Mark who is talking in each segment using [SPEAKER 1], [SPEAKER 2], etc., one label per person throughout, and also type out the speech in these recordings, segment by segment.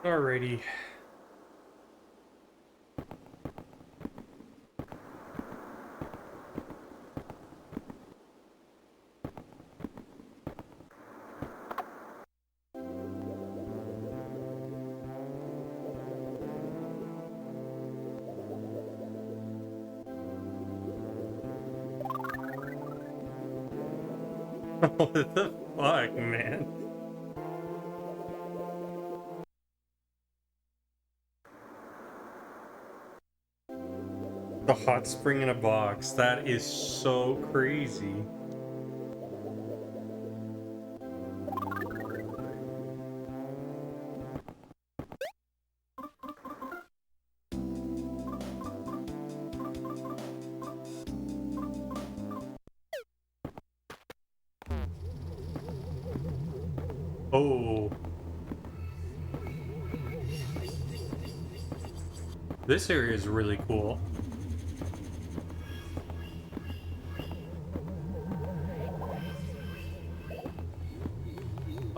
[SPEAKER 1] Alrighty. What the fuck, man? The hot spring in a box. That is so crazy. Oh. This area is really cool.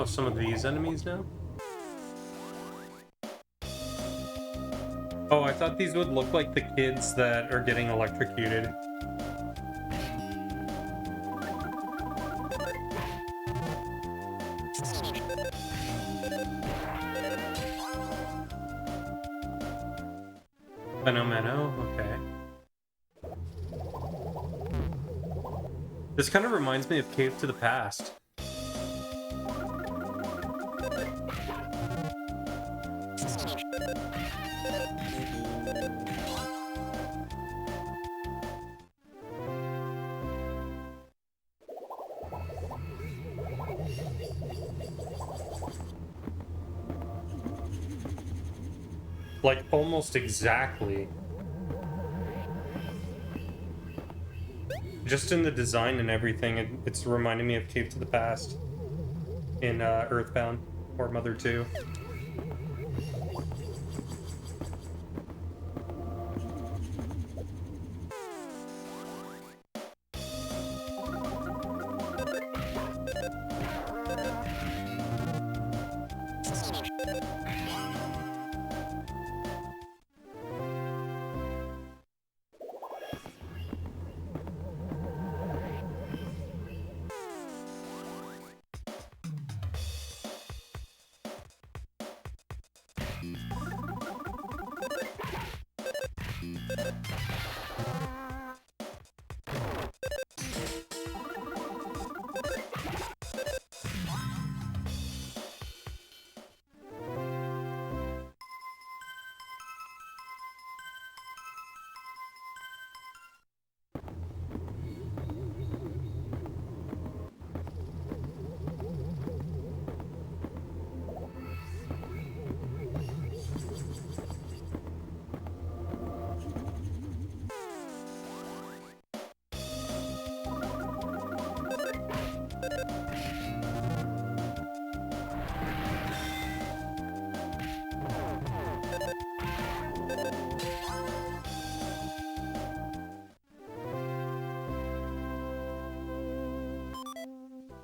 [SPEAKER 1] Oh, some of these enemies now? Oh, I thought these would look like the kids that are getting electrocuted. Fenomeno, okay. This kind of reminds me of Cave to the Past. Like, almost exactly. Just in the design and everything, it's reminding me of Cave to the Past in Earthbound or Mother 2.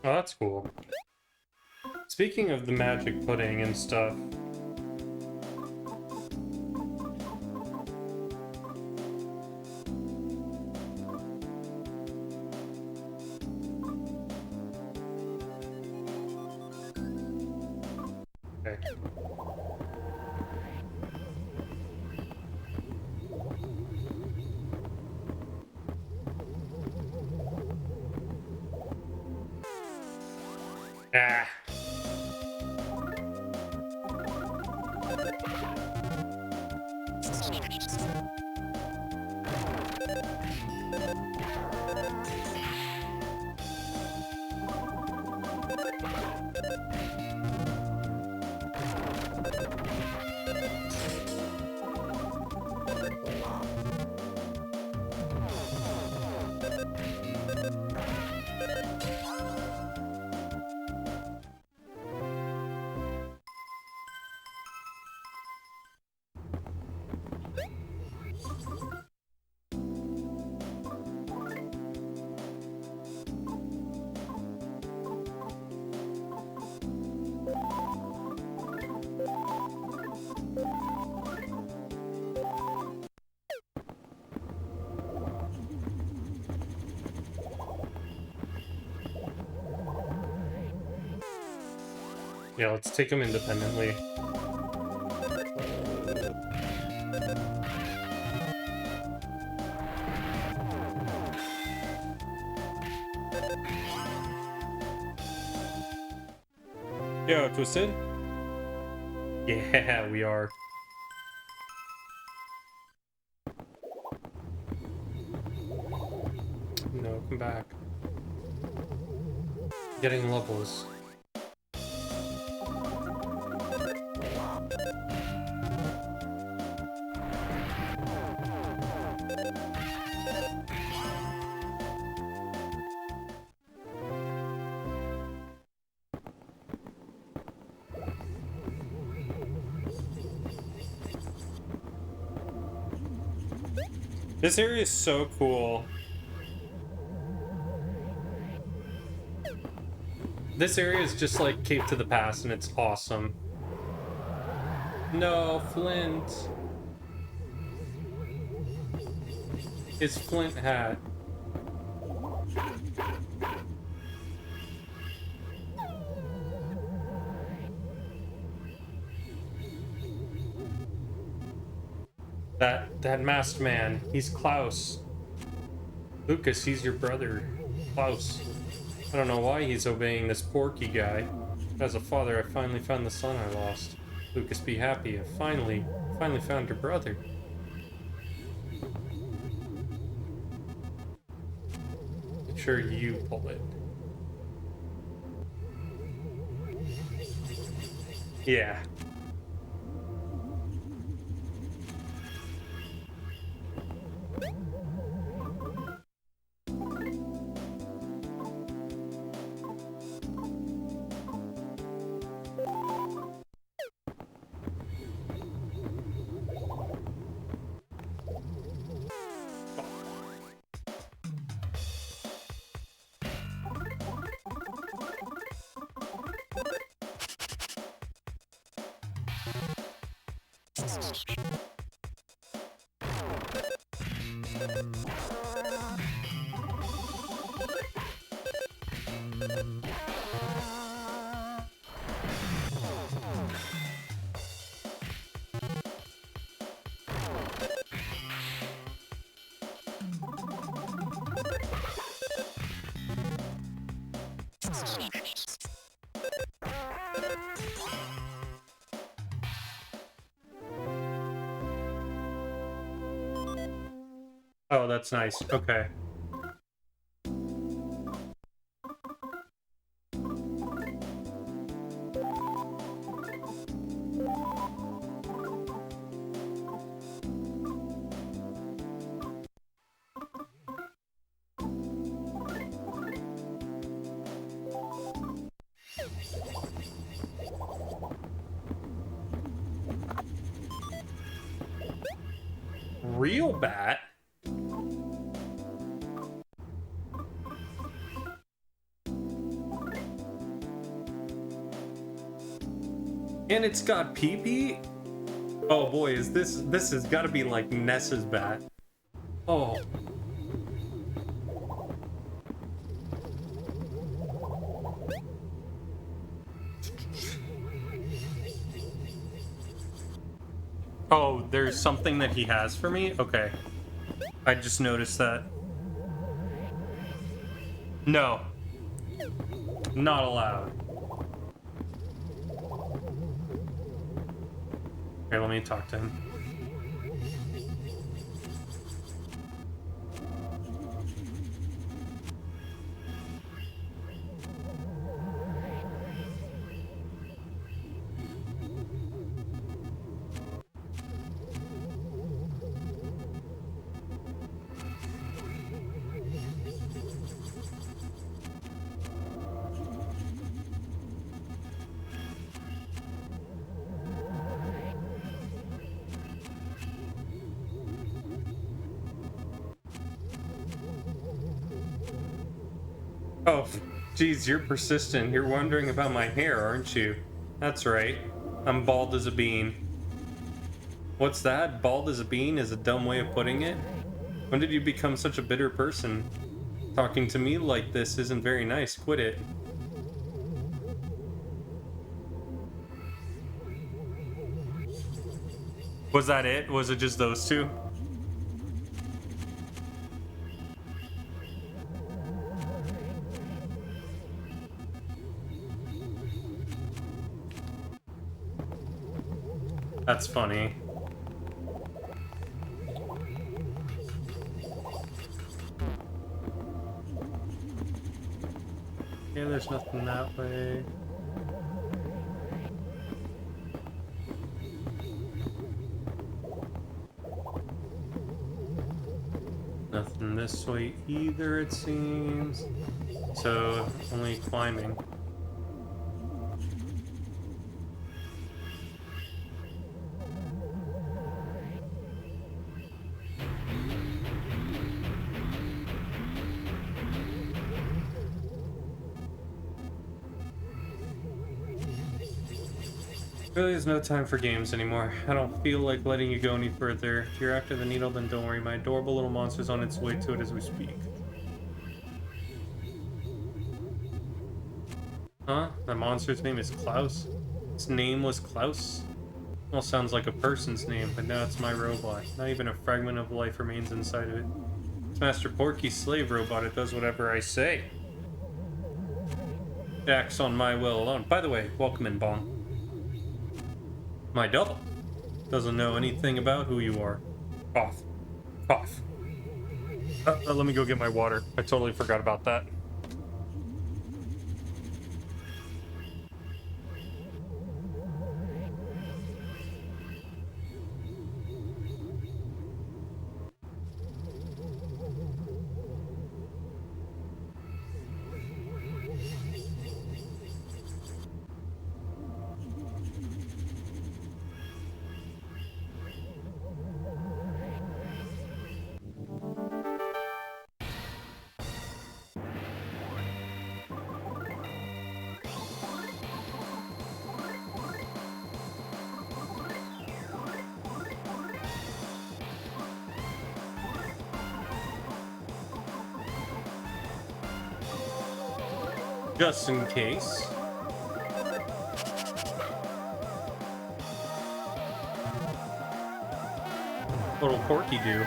[SPEAKER 1] Oh, that's cool. Speaking of the magic pudding and stuff, okay. Ah. Yeah, let's take them independently. Yo, Twisted? Yeah, we are. No, come back. Getting levels. This area is so cool. This area is just like Cape to the Past, and it's awesome. No, Flint. His Flint hat. That masked man. He's Klaus. Lucas, he's your brother. Klaus. I don't know why he's obeying this Porky guy. As a father, I finally found the son I lost. Lucas, be happy. I finally found your brother. Make sure you pull it. Yeah. Oh, that's nice. Okay. Real bat? And it's got pee-pee? Oh boy, is this has got to be like Ness's bat. Oh. Oh, there's something that he has for me? Okay. I just noticed that. No. Not allowed. Okay, let me talk to him. Oh, geez, you're persistent. You're wondering about my hair, aren't you? That's right. I'm bald as a bean. What's that? Bald as a bean is a dumb way of putting it? When did you become such a bitter person? Talking to me like this isn't very nice. Quit it. Was that it? Was it just those two? That's funny. Yeah, there's nothing that way. Nothing this way either, it seems. So, only climbing. Really, there's no time for games anymore. I don't feel like letting you go any further. If you're after the needle, then don't worry. My adorable little monster's on its way to it as we speak. Huh? The monster's name is Klaus? Its name was Klaus? Well, sounds like a person's name, but now it's my robot. Not even a fragment of life remains inside of it. It's Master Porky's slave robot. It does whatever I say. It acts on my will alone. By the way, welcome in, Bong. My double doesn't know anything about who you are. Cough. Cough. Let me go get my water. I totally forgot about that. Just in case. What'll Porky do?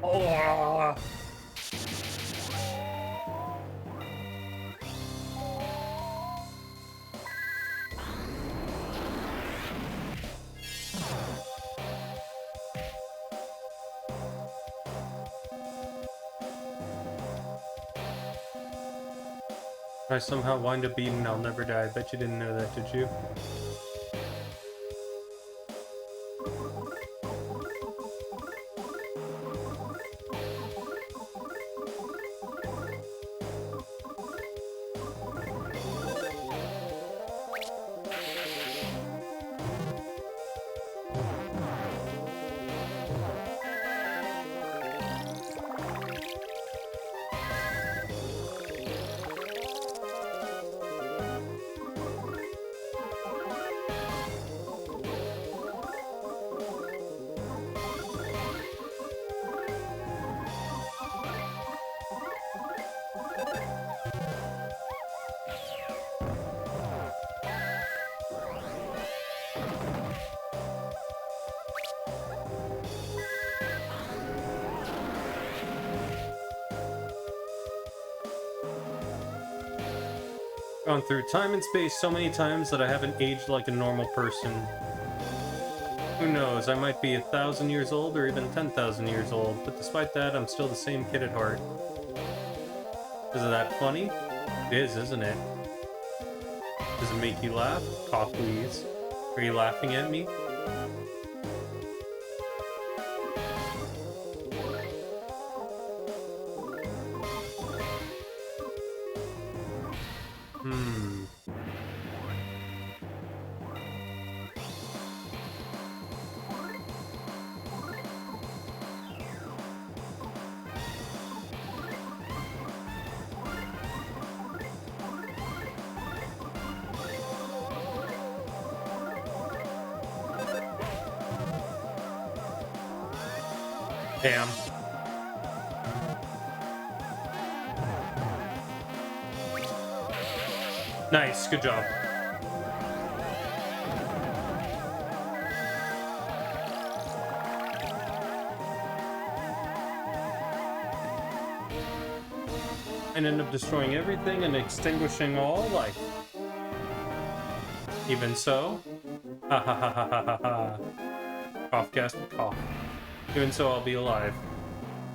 [SPEAKER 1] Oh. I somehow wind up eating I'll never die. I bet you didn't know that, did you? Gone through time and space so many times that I haven't aged like a normal person. Who knows, I might be 1,000 years old or even 10,000 years old, but despite that, I'm still the same kid at heart. Isn't that funny? It is, isn't it? Does it make you laugh? Cough, please. Are you laughing at me? Damn. Nice, good job. And end up destroying everything and extinguishing all life. Even so, ha ha ha ha ha ha ha. Cough, gasp, cough. Even so, I'll be alive.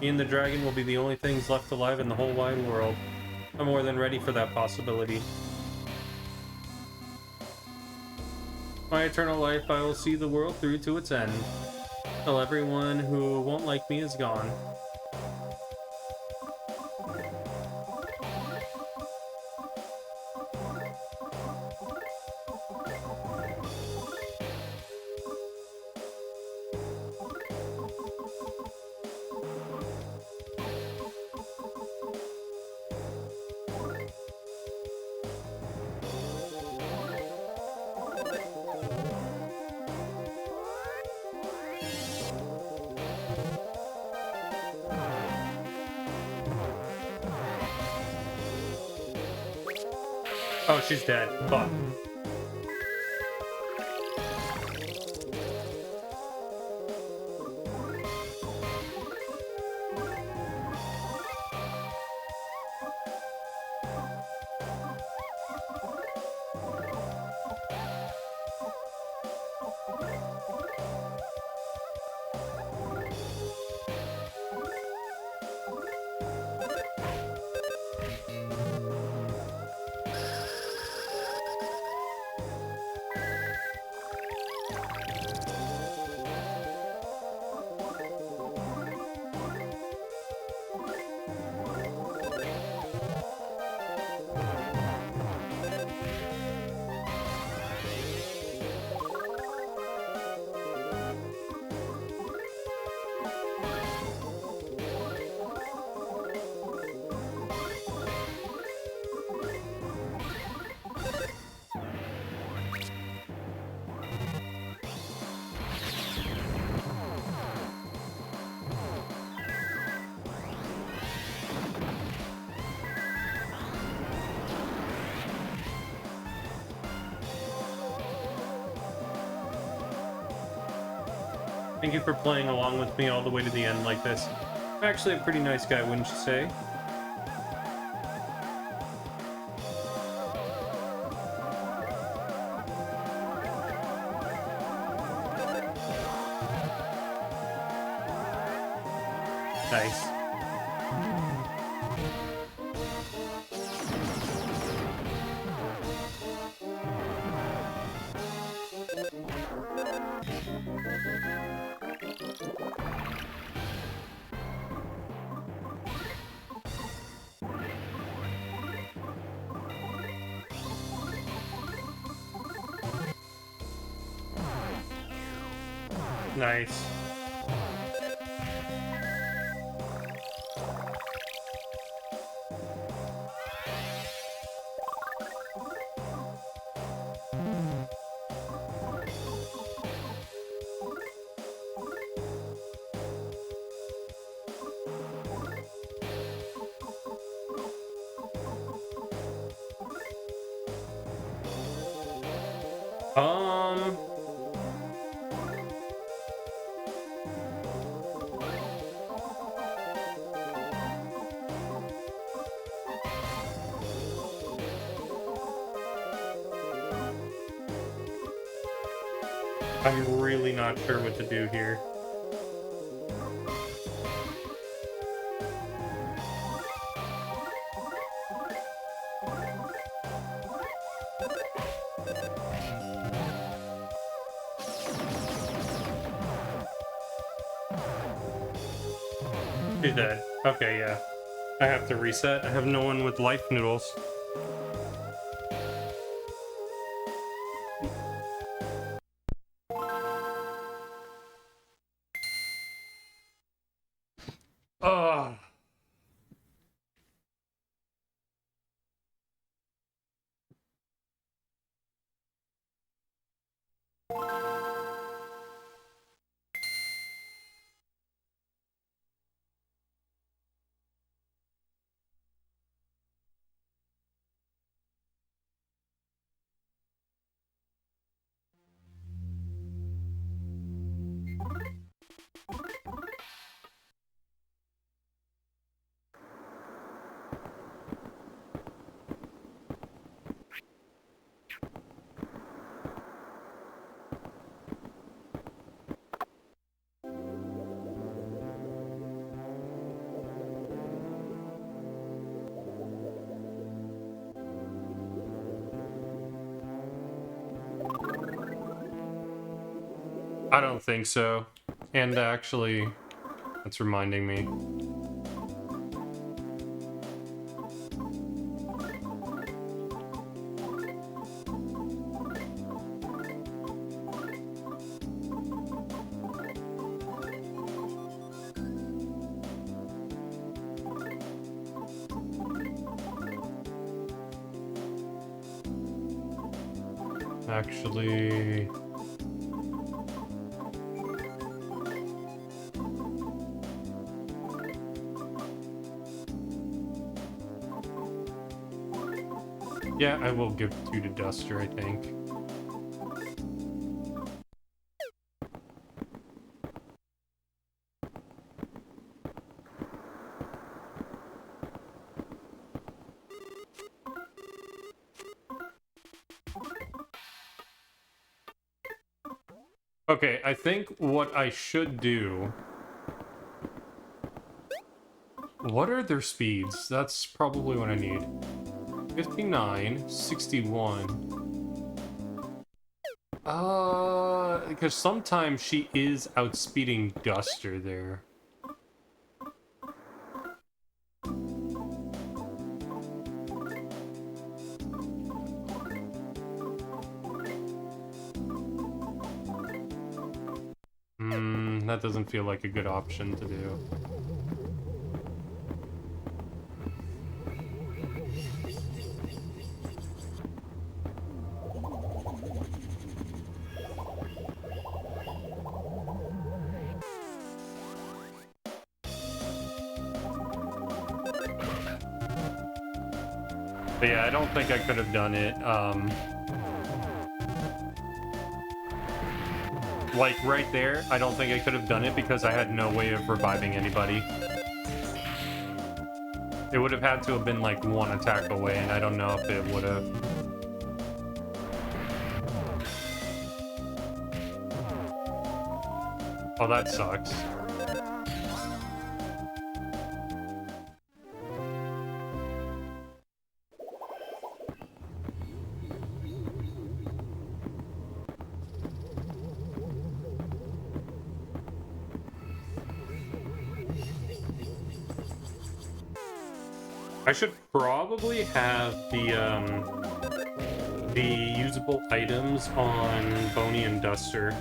[SPEAKER 1] Me and the dragon will be the only things left alive in the whole wide world. I'm more than ready for that possibility. My eternal life, I will see the world through to its end. Till everyone who won't like me is gone. Oh, she's dead. Fuck. Thank you for playing along with me all the way to the end like this. I'm actually a pretty nice guy, wouldn't you say? Nice. Nice. Um... I'm really not sure what to do here. She's dead. Okay, yeah. I have to reset. I have no one with life noodles. Ugh. I don't think so. And actually, that's reminding me. Actually... Yeah, I will give 2 to Duster, I think. Okay, I think what I should do... What are their speeds? That's probably what I need. 59, 61. Because sometimes she is outspeeding Duster there. That doesn't feel like a good option to do. But yeah, I don't think I could have done it. Like right there, I don't think I could have done it because I had no way of reviving anybody. It would have had to have been like 1 attack away, and I don't know if it would have. Oh, that sucks. I should probably have the usable items on Boney and Duster.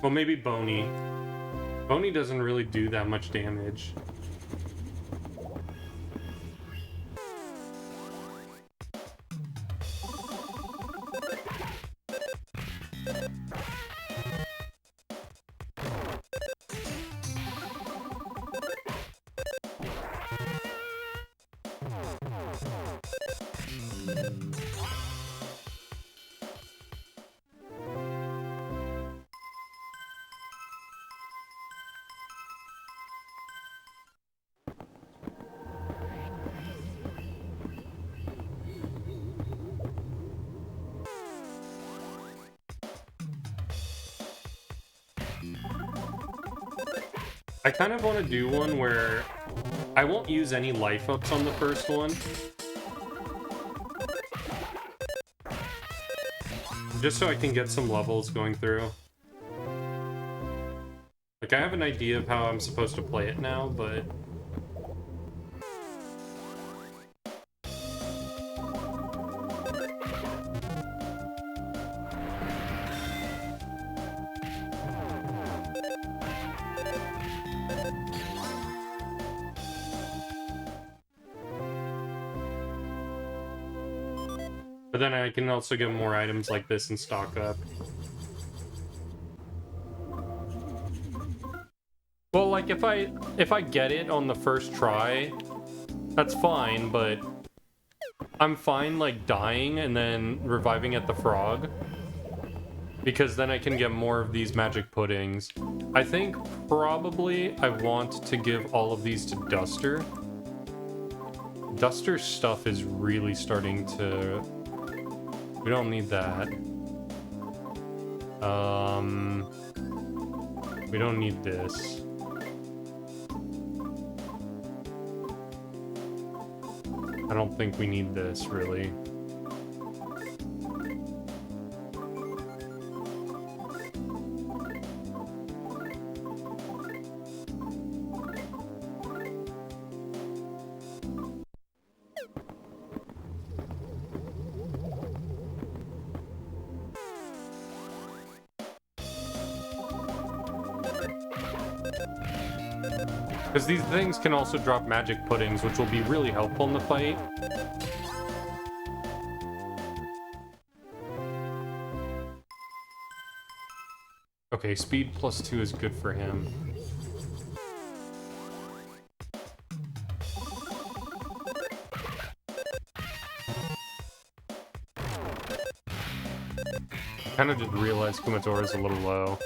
[SPEAKER 1] Well, maybe Boney. Boney doesn't really do that much damage. I kind of want to do one where I won't use any life ups on the first one. Just so I can get some levels going through. Like, I have an idea of how I'm supposed to play it now, but... But then I can also get more items like this and stock up. Well, like, if I get it on the first try, that's fine, but I'm fine, like, dying and then reviving at the frog. Because then I can get more of these magic puddings. I think probably I want to give all of these to Duster. Duster's stuff is really starting to... We don't need that. We don't need this. I don't think we need this, really. Because these things can also drop magic puddings, which will be really helpful in the fight. Okay, speed +2 is good for him. Kind of just realized Kumatora is a little low.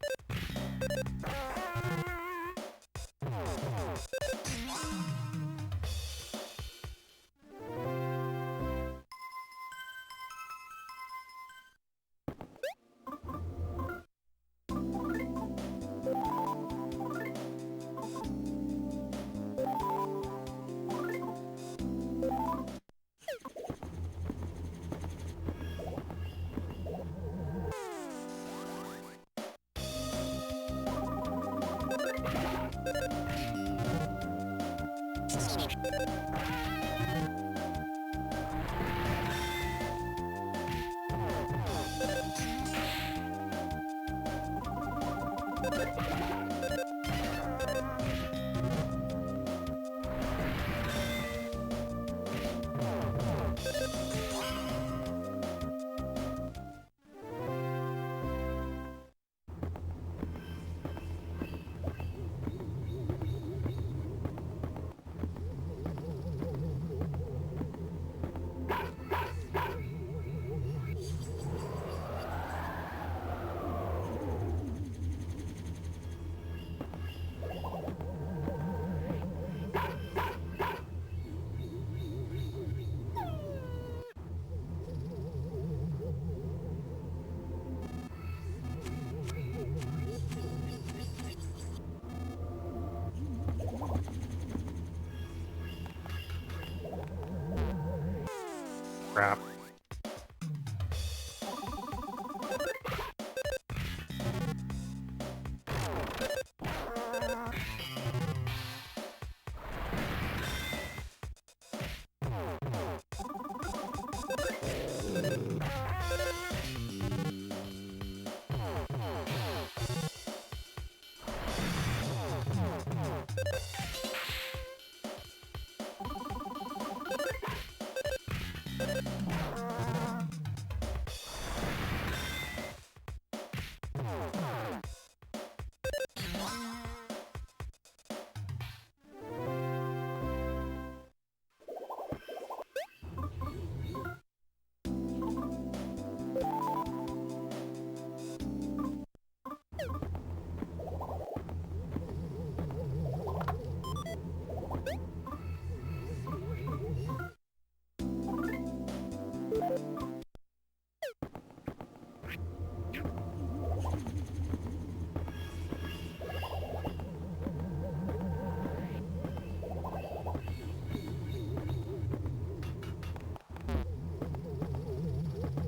[SPEAKER 1] Crap.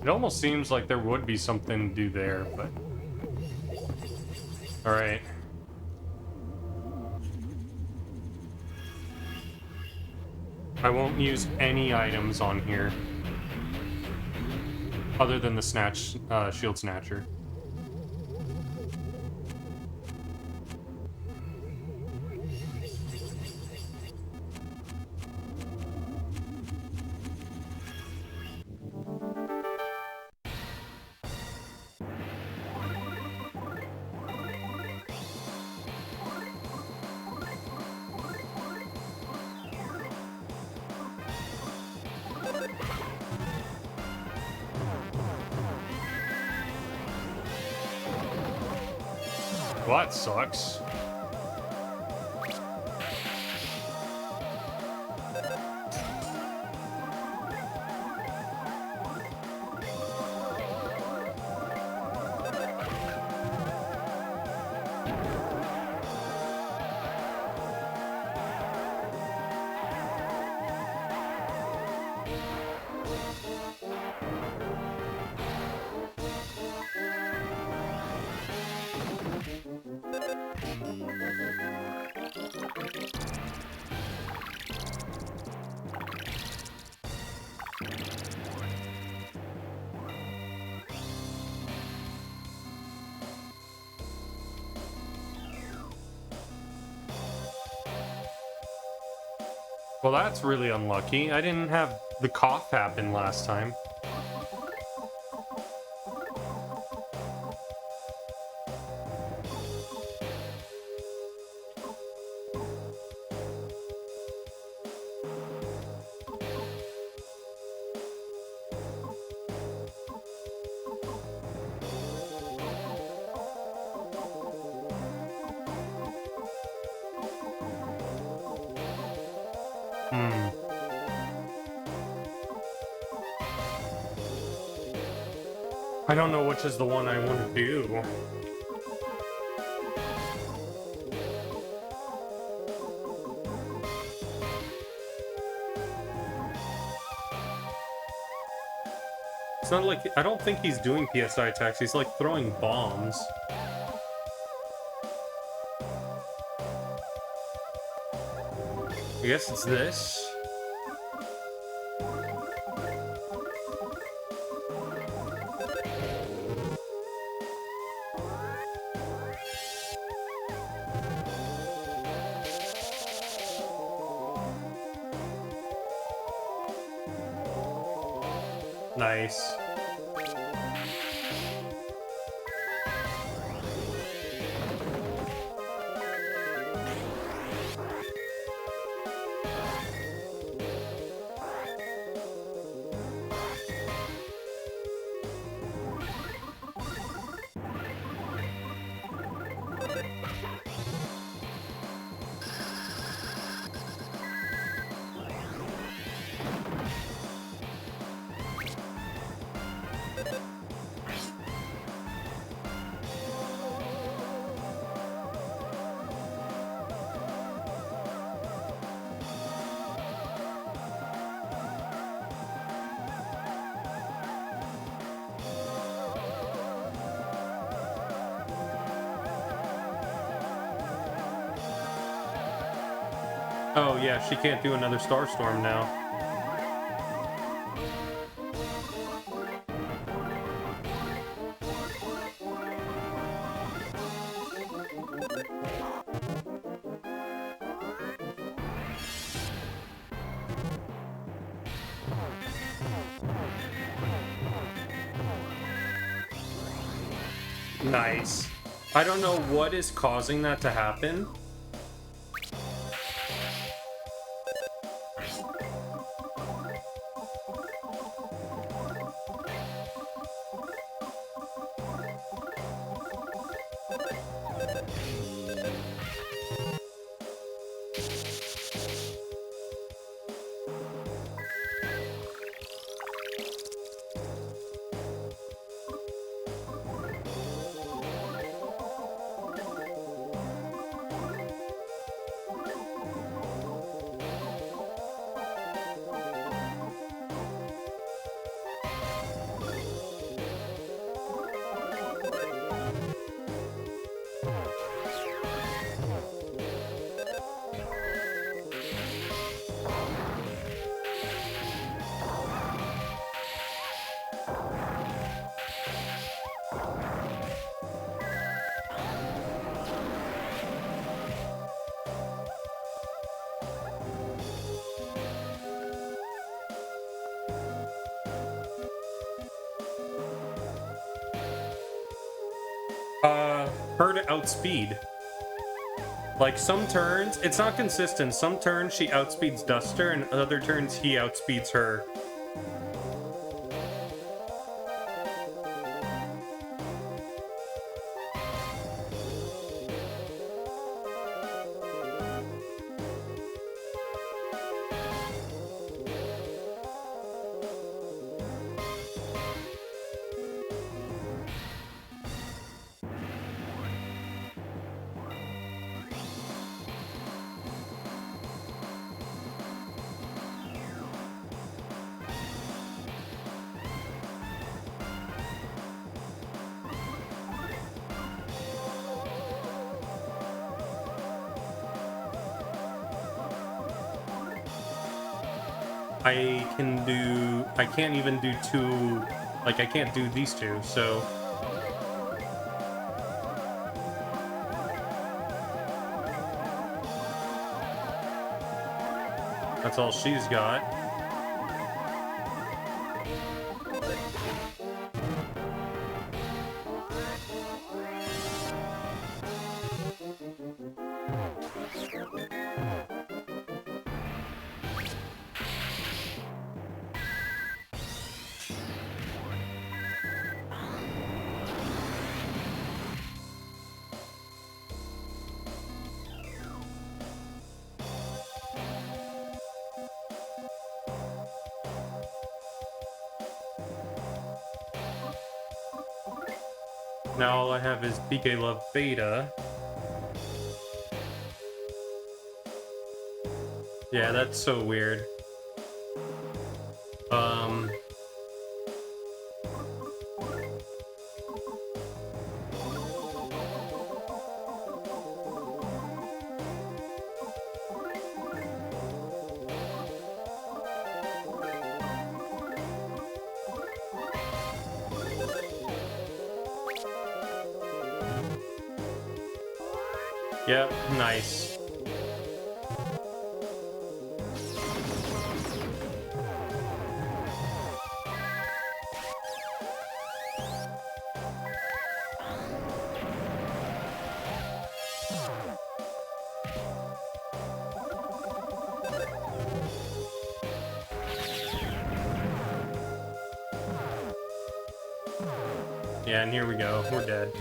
[SPEAKER 1] It almost seems like there would be something to do there, but... Alright. I won't use any items on here. Other than the Shield Snatcher. Well, that sucks. Well, that's really unlucky. I didn't have the cough happen last time. I don't know which is the one I want to do. It's not like... I don't think he's doing PSI attacks. He's like throwing bombs. I guess it's this. Nice. Oh yeah, she can't do another Starstorm now. Nice. I don't know what is causing that to happen. Her to outspeed. Like some turns, it's not consistent. Some turns she outspeeds Duster, and other turns he outspeeds her. I can't even do two, like I can't do these two, so. That's all she's got. Now all I have is PK Love Beta. Yeah, that's so weird. Yep, nice. Yeah, and here we go. We're dead.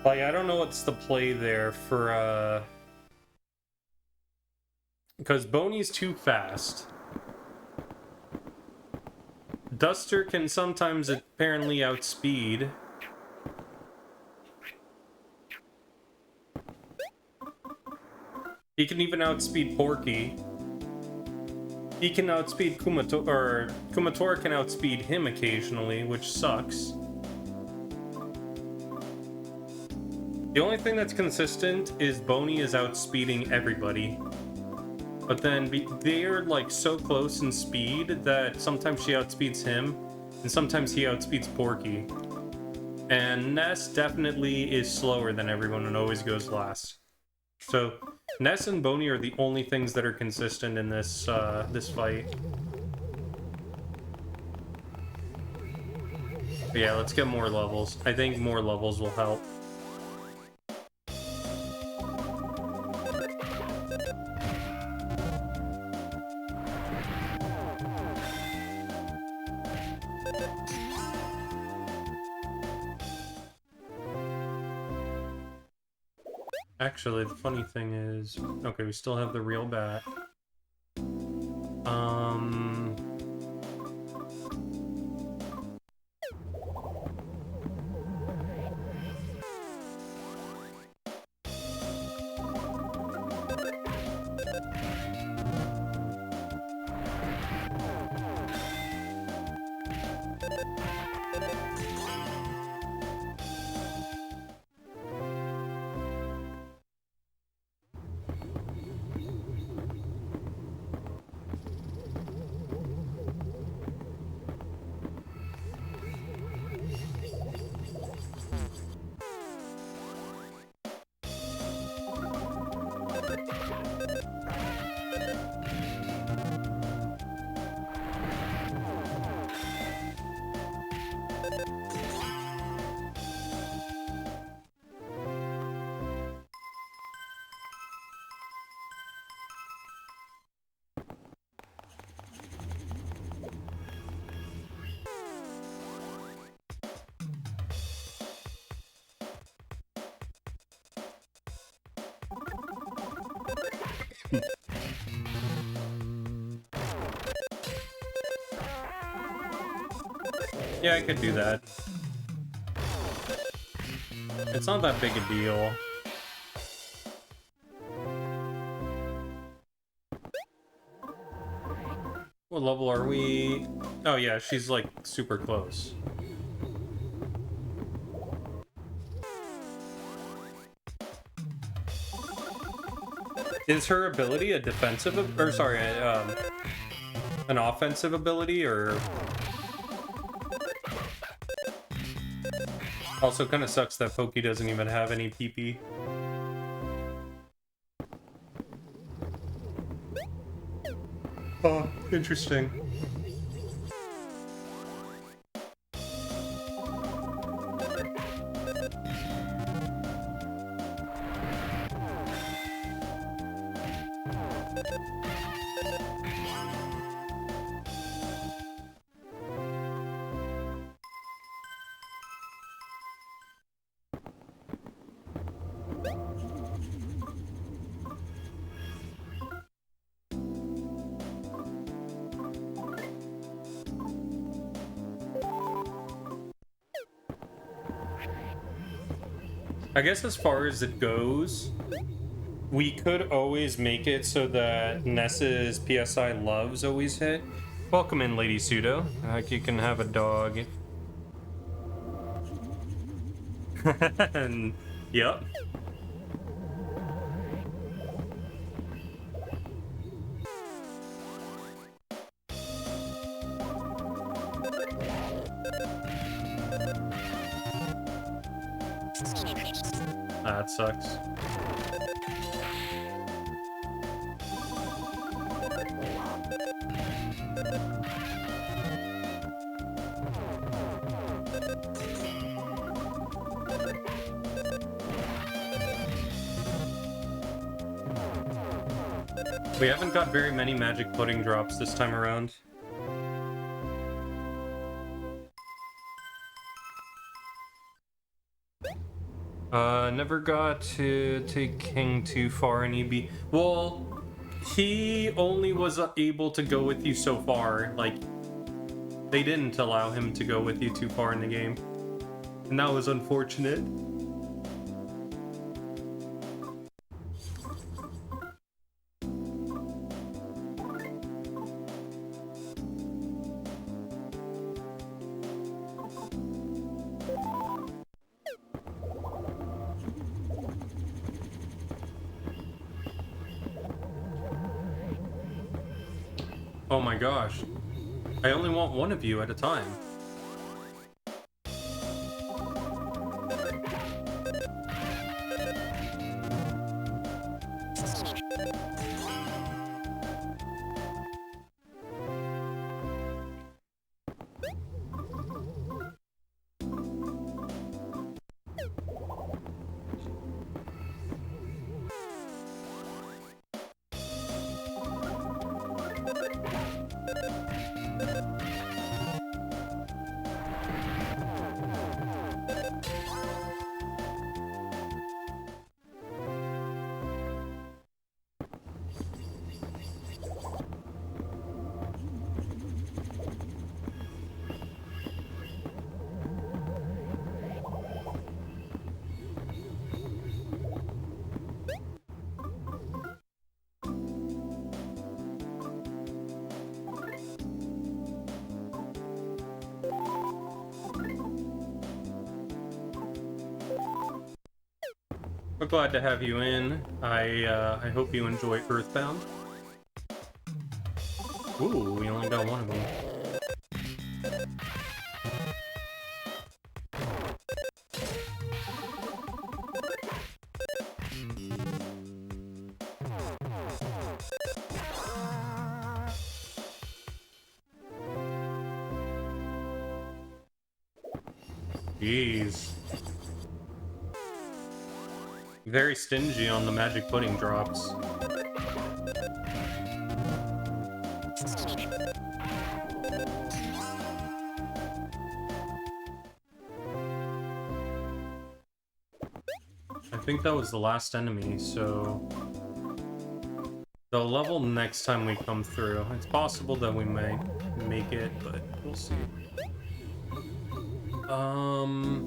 [SPEAKER 1] Like, I don't know what's the play there for, because Boney's too fast. Duster can sometimes apparently outspeed. He can even outspeed Porky. He can outspeed Kumatora, or Kumatora can outspeed him occasionally, which sucks. The only thing that's consistent is Boney is outspeeding everybody. But then they're like so close in speed that sometimes she outspeeds him, and sometimes he outspeeds Porky. And Ness definitely is slower than everyone and always goes last. So Ness and Boney are the only things that are consistent in this this fight. But yeah, let's get more levels. I think more levels will help. Actually, the funny thing is, okay, we still have the real bat. Yeah, I could do that. It's not that big a deal. What level are we? Oh yeah, she's like super close. Is her ability a defensive, or sorry, an offensive ability, or? Also kind of sucks that Pokey doesn't even have any PP. Oh, interesting. I guess as far as it goes, we could always make it so that Ness's PSI loves always hit. Welcome in, Lady Pseudo. Like you can have a dog. And, yep. That sucks. We haven't got very many magic pudding drops this time around. Never got to take King too far in EB. Well, he only was able to go with you so far. Like, they didn't allow him to go with you too far in the game. And that was unfortunate. Oh my gosh. I only want one of you at a time. We're glad to have you in. I hope you enjoy Earthbound. Ooh, we only got one of them. Jeez. Very stingy on the magic pudding drops. I think that was the last enemy, so the level next time we come through. It's possible that we may make it, but we'll see. Um...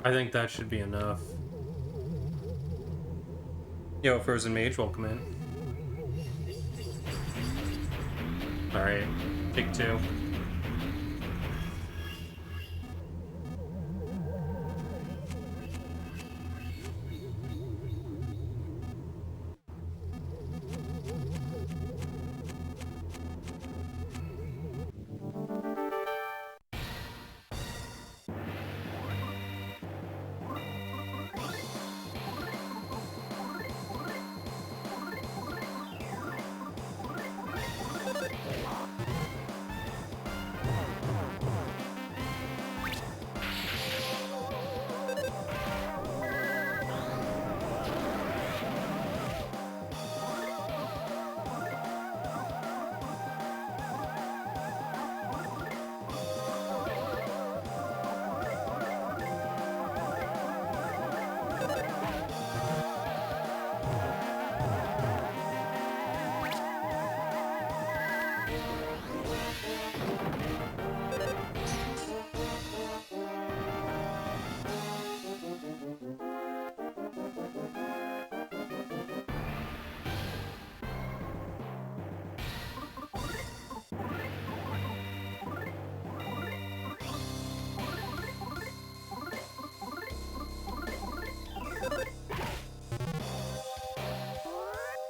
[SPEAKER 1] I think that should be enough. Yo, Frozen Mage, welcome in. Alright, take two.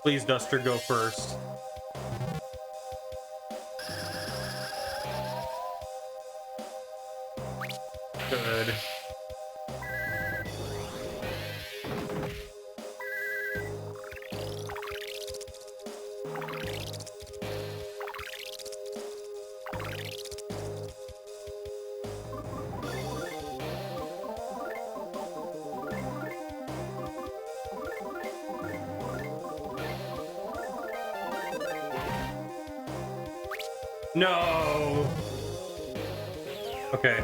[SPEAKER 1] Please, Duster, go first. Good. No! Okay.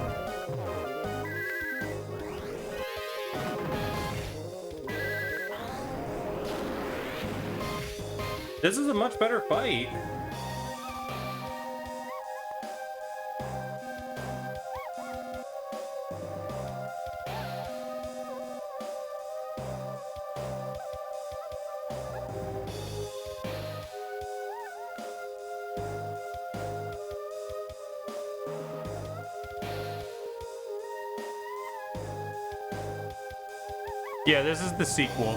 [SPEAKER 1] This is a much better fight. Yeah, this is the sequel.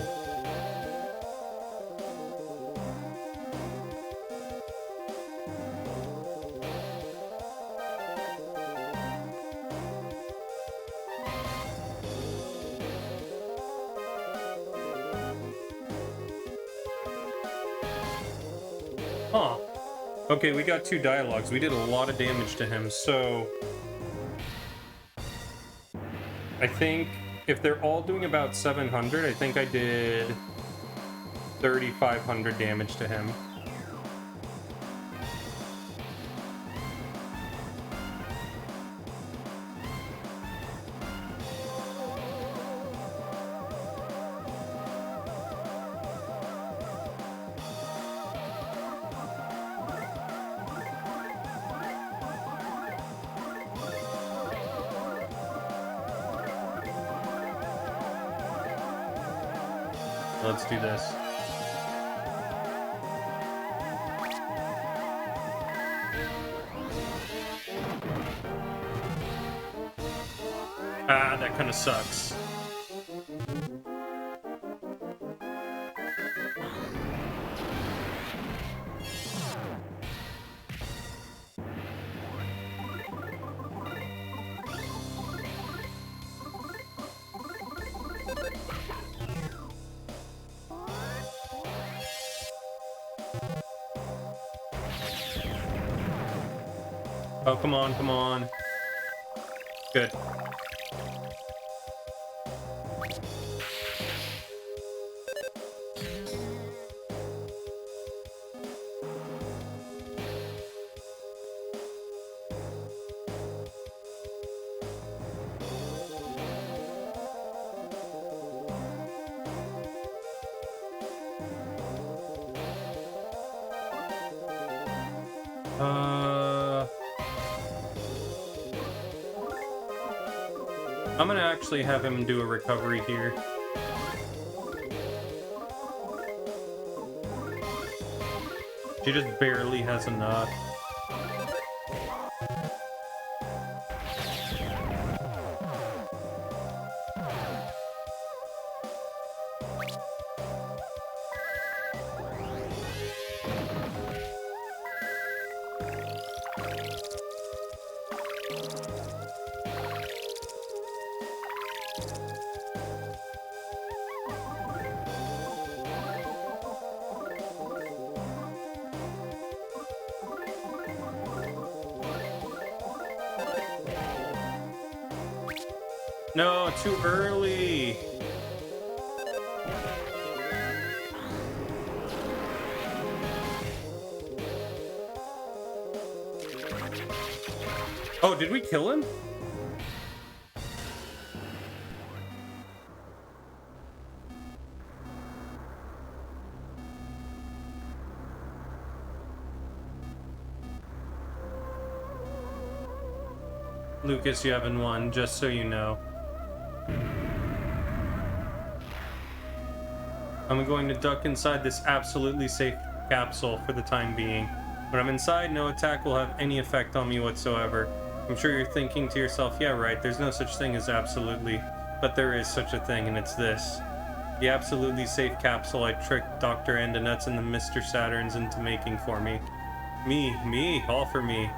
[SPEAKER 1] Huh. Okay, we got 2 dialogues. We did a lot of damage to him, so... I think if they're all doing about 700, I think I did 3,500 damage to him. Let's do this. Ah, that kind of sucks. Oh, come on, come on. Good. Uh, I'm gonna actually have him do a recovery here. She just barely has enough. No, too early. Oh, did we kill him? Lucas, you haven't won, just so you know. I'm going to duck inside this absolutely safe capsule for the time being. When I'm inside, no attack will have any effect on me whatsoever. I'm sure you're thinking to yourself, yeah, right, there's no such thing as absolutely. But there is such a thing, and it's this. The absolutely safe capsule I tricked Dr. Endonuts and the Mr. Saturns into making for me. Me, all for me.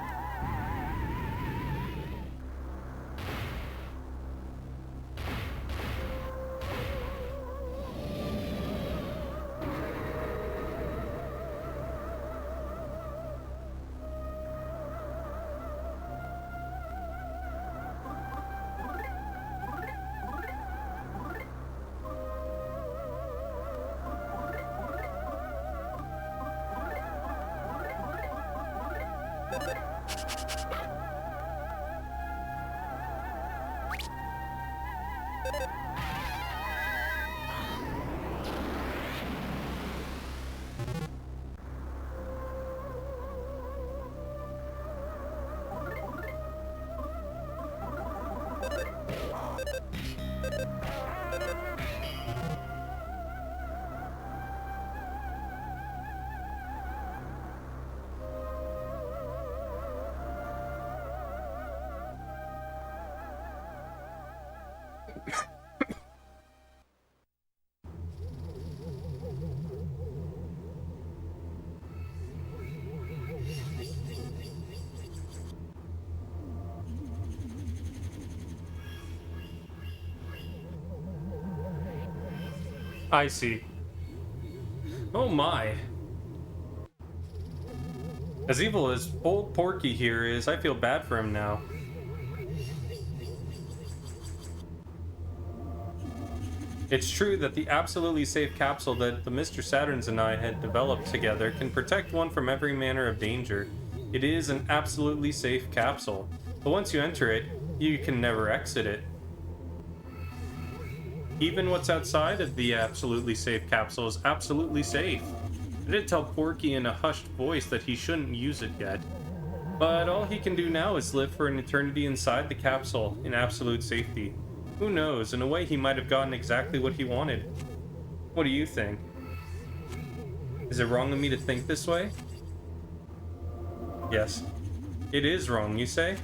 [SPEAKER 1] I see. Oh my. As evil as old Porky here is, I feel bad for him now. It's true that the absolutely safe capsule that the Mr. Saturns and I had developed together can protect one from every manner of danger. It is an absolutely safe capsule, but once you enter it, you can never exit it. Even what's outside of the absolutely safe capsule is absolutely safe. I did tell Porky in a hushed voice that he shouldn't use it yet, but all he can do now is live for an eternity inside the capsule in absolute safety. Who knows, in a way he might have gotten exactly what he wanted. What do you think? Is it wrong of me to think this way? Yes. It is wrong, you say?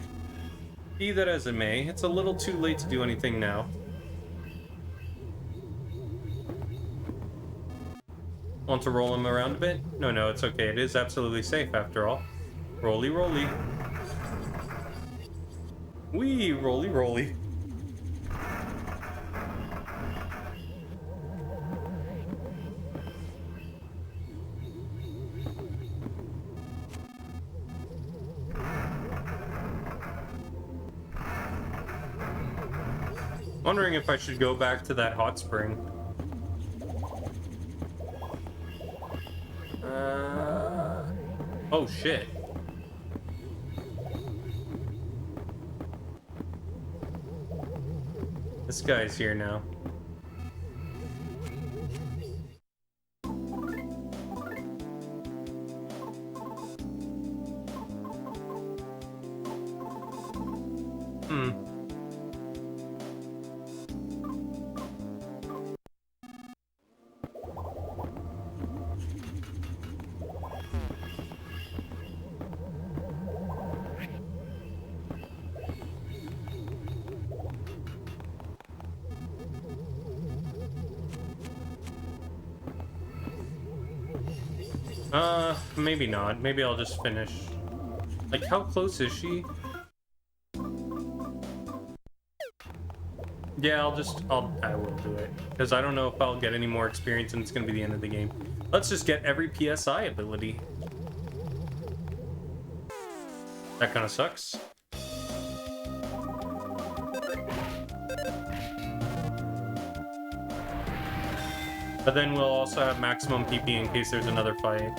[SPEAKER 1] Be that as it may, it's a little too late to do anything now. Want to roll him around a bit? No, it's okay. It is absolutely safe after all. Roly, roly. Wee, roly, roly. Wondering if I should go back to that hot spring. Oh shit. This guy's here now. Maybe not. Maybe I'll just finish. Like, how close is she? Yeah, I will do it. Because I don't know if I'll get any more experience and it's gonna be the end of the game. Let's just get every PSI ability. That kind of sucks. But then we'll also have maximum PP in case there's another fight.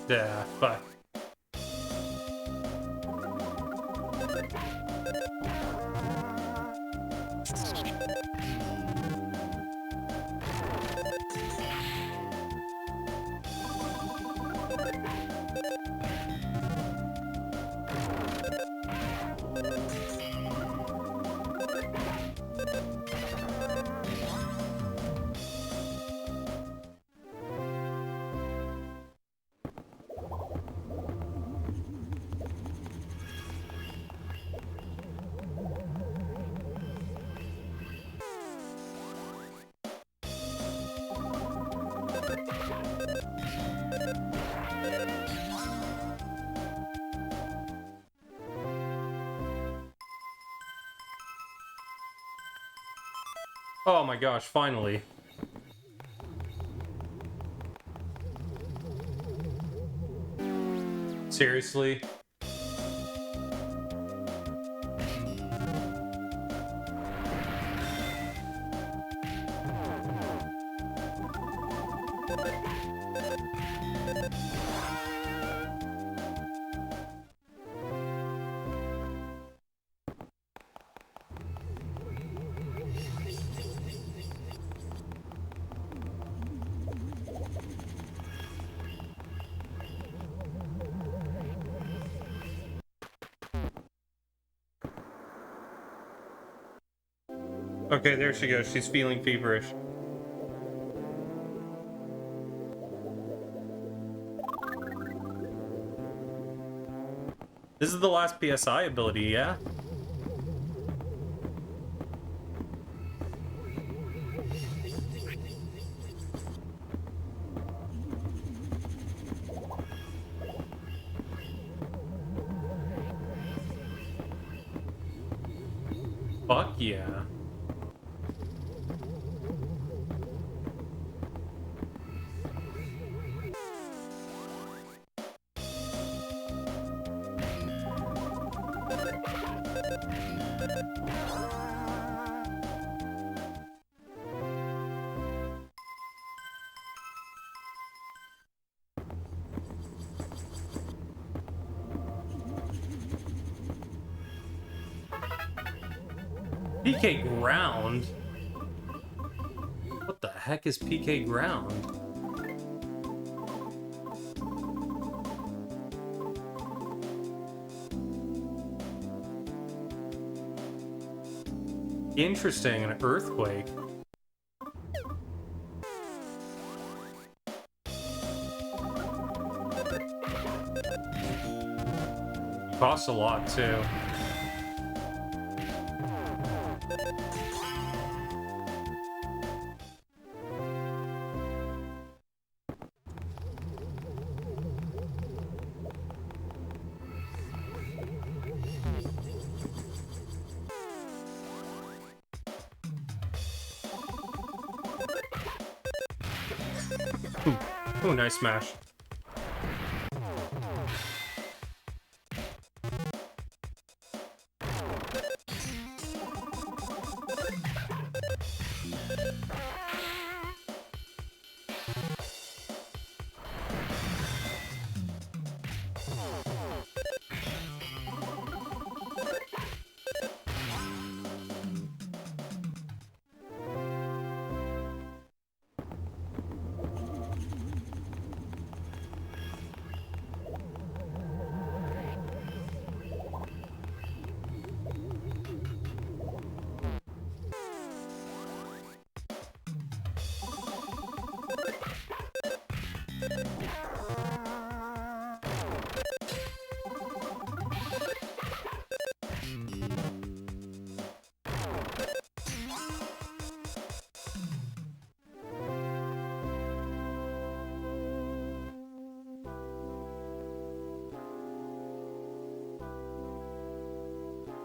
[SPEAKER 1] Yeah, fuck. Oh my gosh, finally. Seriously? Okay, there she goes. She's feeling feverish. This is the last PSI ability, yeah? Fuck yeah. PK Ground? What the heck is PK Ground? Interesting, an earthquake. Costs a lot too. Ooh, nice smash.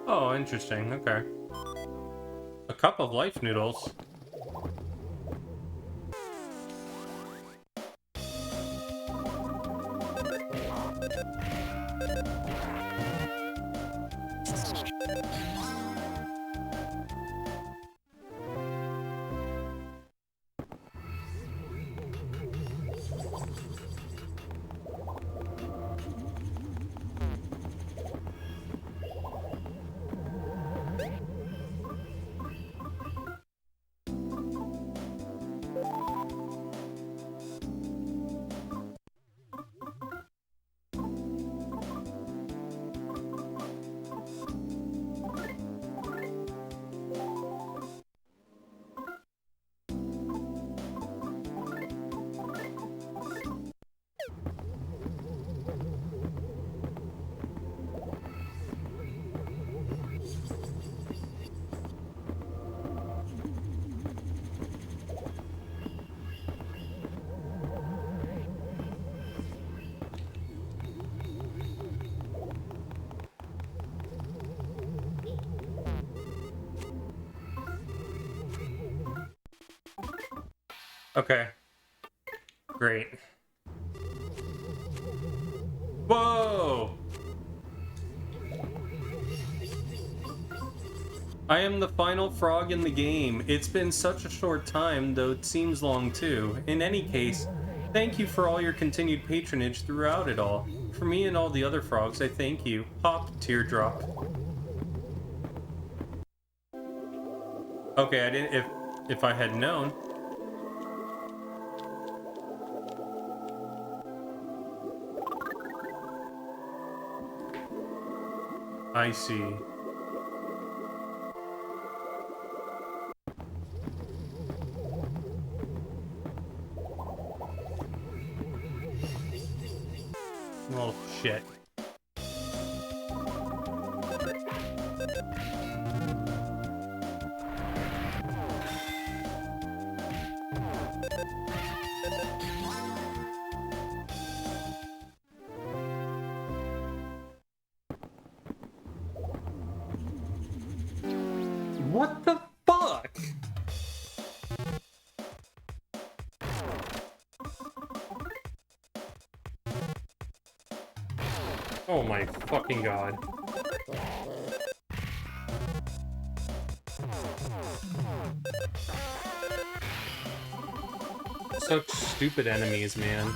[SPEAKER 1] Oh, interesting. Okay. A cup of life noodles. Okay. Great. Whoa! I am the final frog in the game. It's been such a short time, though it seems long too. In any case, thank you for all your continued patronage throughout it all. For me and all the other frogs, I thank you. Pop, teardrop. Okay, I didn't. If I had known. I see. Well, shit. What the fuck? Oh my fucking god. Such stupid enemies, man.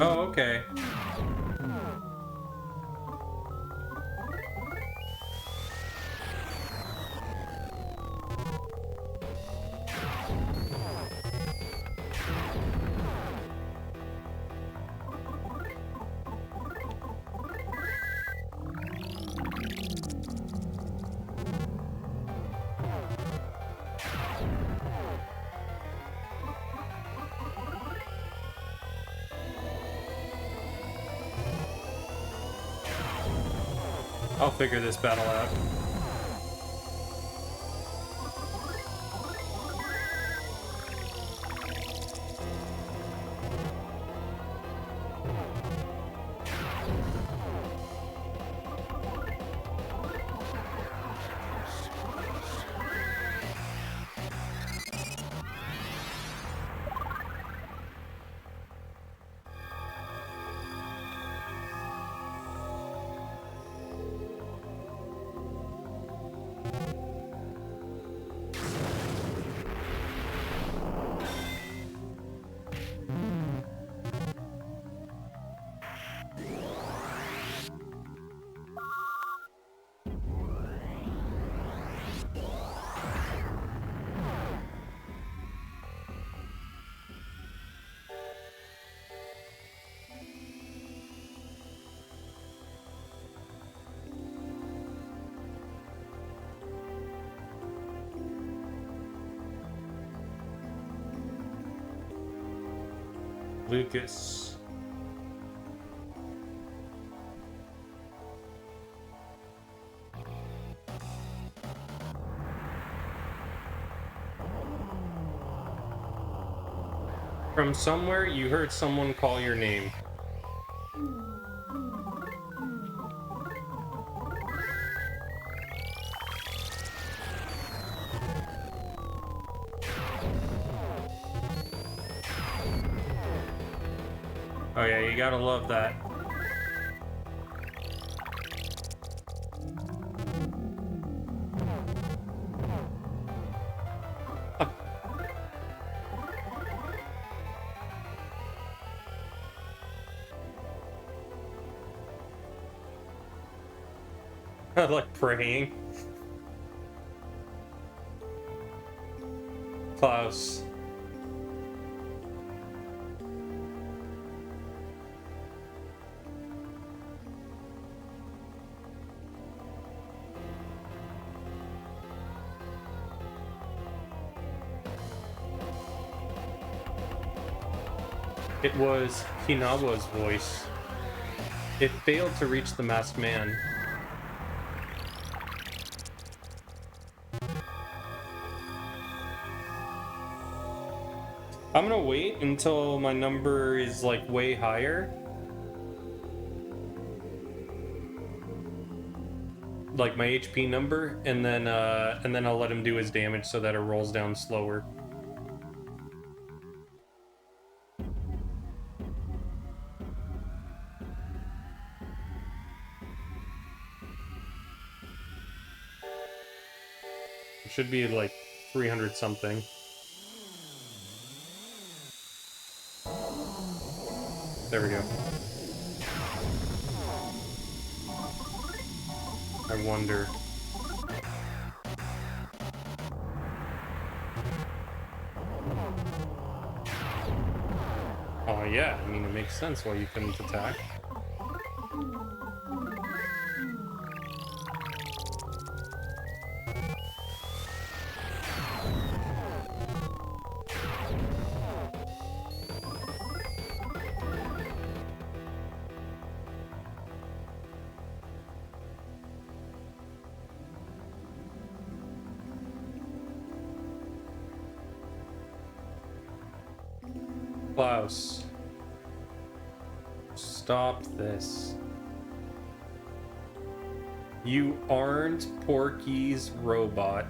[SPEAKER 1] Oh, okay. I'll figure this battle out. Lucas. From somewhere, you heard someone call your name. Oh yeah, you gotta love that. Like praying. Klaus. It was Kinawa's voice. It failed to reach the masked man. I'm gonna wait until my number is like way higher. Like my HP number, and then I'll let him do his damage so that it rolls down slower. It should be like 300 something. There we go. I wonder. Oh yeah, I mean it makes sense why you couldn't attack. Klaus. Stop this. You aren't Porky's robot.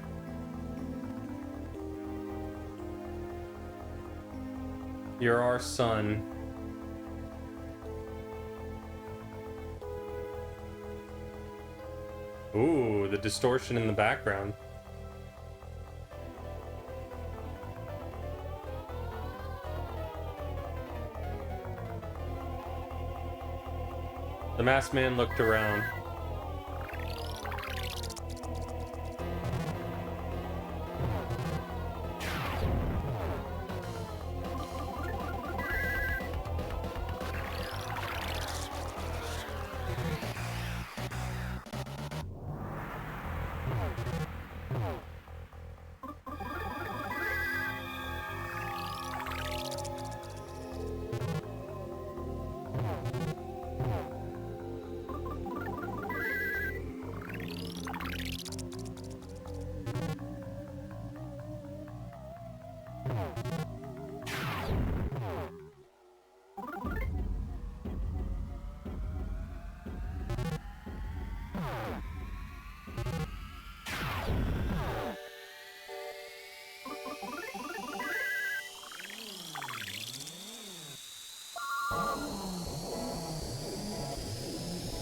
[SPEAKER 1] You're our son. Ooh, the distortion in the background. The masked man looked around.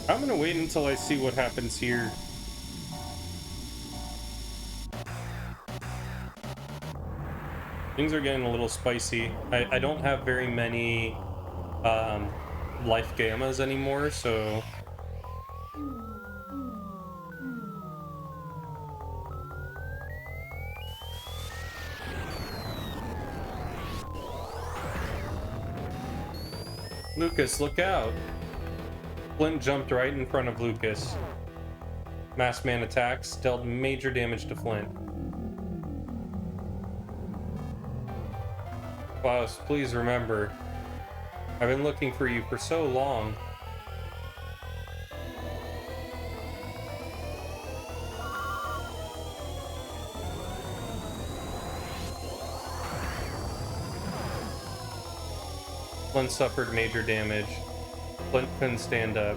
[SPEAKER 1] I'm gonna wait until I see what happens here. Things are getting a little spicy. I don't have very many life gammas anymore, so Lucas, look out! Flint jumped right in front of Lucas. Masked Man attacks, dealt major damage to Flint. Klaus, please remember, I've been looking for you for so long. Flint suffered major damage. Flint couldn't stand up.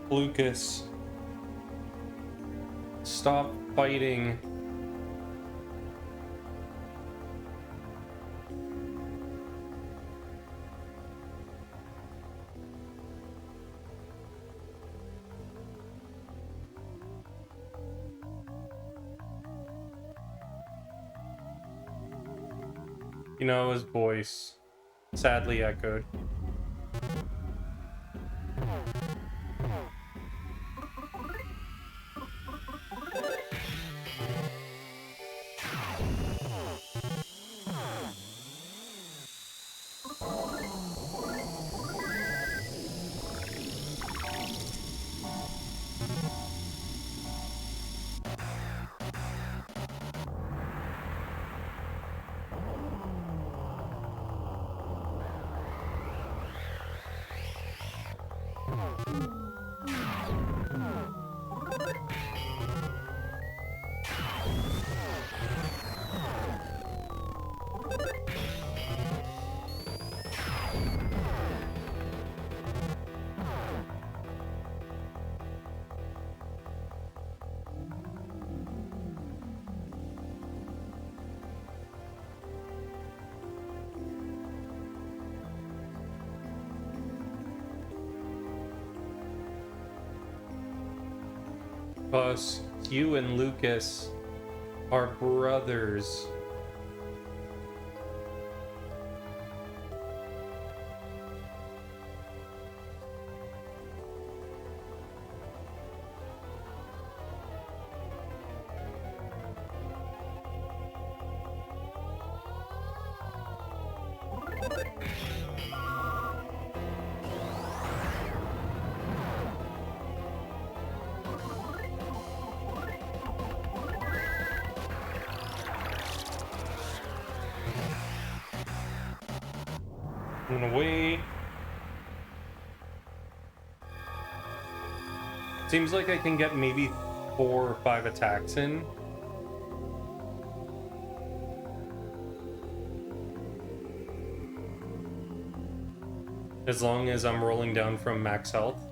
[SPEAKER 1] Lucas, stop fighting. You know, his voice sadly echoed. Plus, you and Lucas are brothers. I'm gonna wait. Seems like I can get maybe 4 or 5 attacks in. As long as I'm rolling down from max health.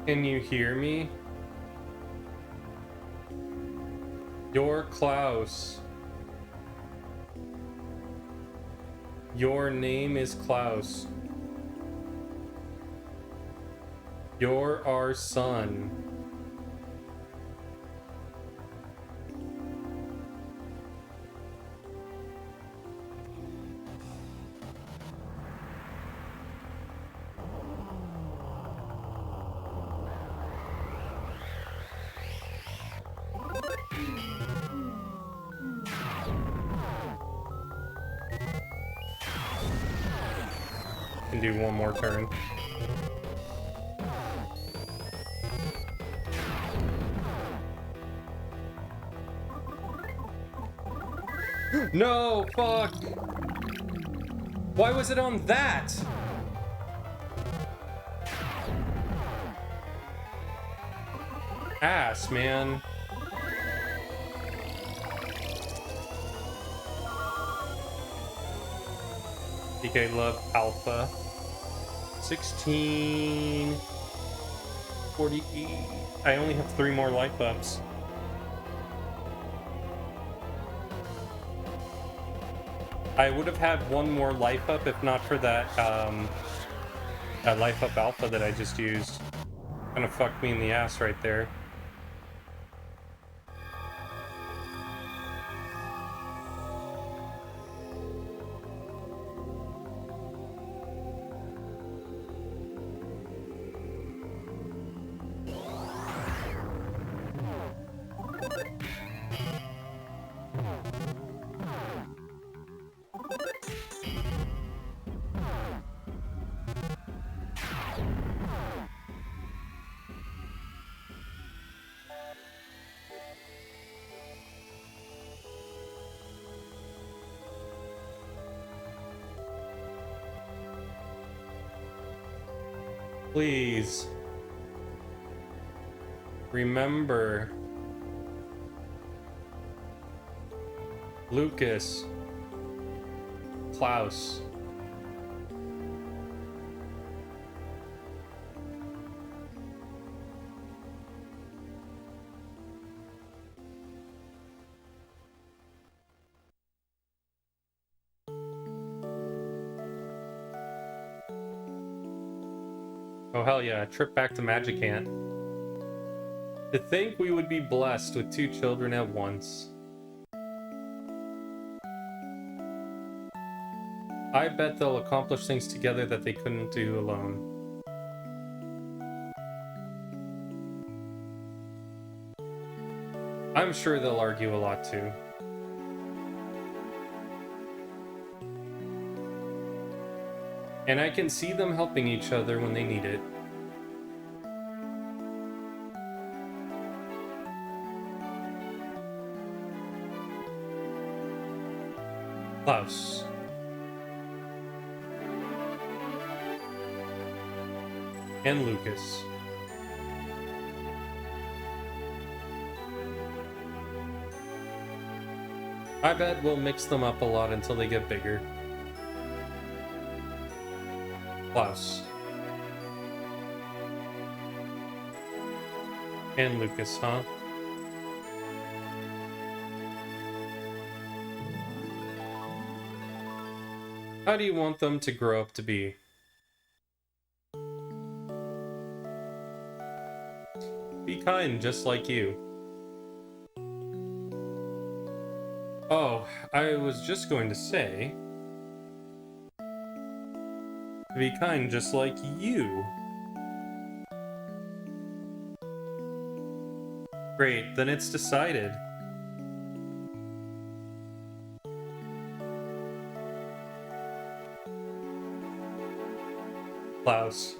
[SPEAKER 1] Can you hear me? You're Klaus. Your name is Klaus. You're our son. do one more turn. No, fuck! Why was it on that? Ass, man. DK Love Alpha. 16... 40... I only have 3 more life ups. I would have had 1 more life up if not for that, life up alpha that I just used. Kind of fucked me in the ass right there. Please remember Lucas, Klaus. Oh hell yeah, a trip back to Magicant. To think we would be blessed with 2 children at once. I bet they'll accomplish things together that they couldn't do alone. I'm sure they'll argue a lot too. And I can see them helping each other when they need it. Klaus. And Lucas. I bet we'll mix them up a lot until they get bigger. Klaus. And Lucas, huh? How do you want them to grow up to be? Be kind, just like you. Oh, I was just going to say... Be kind, just like you. Great, then it's decided. Klaus.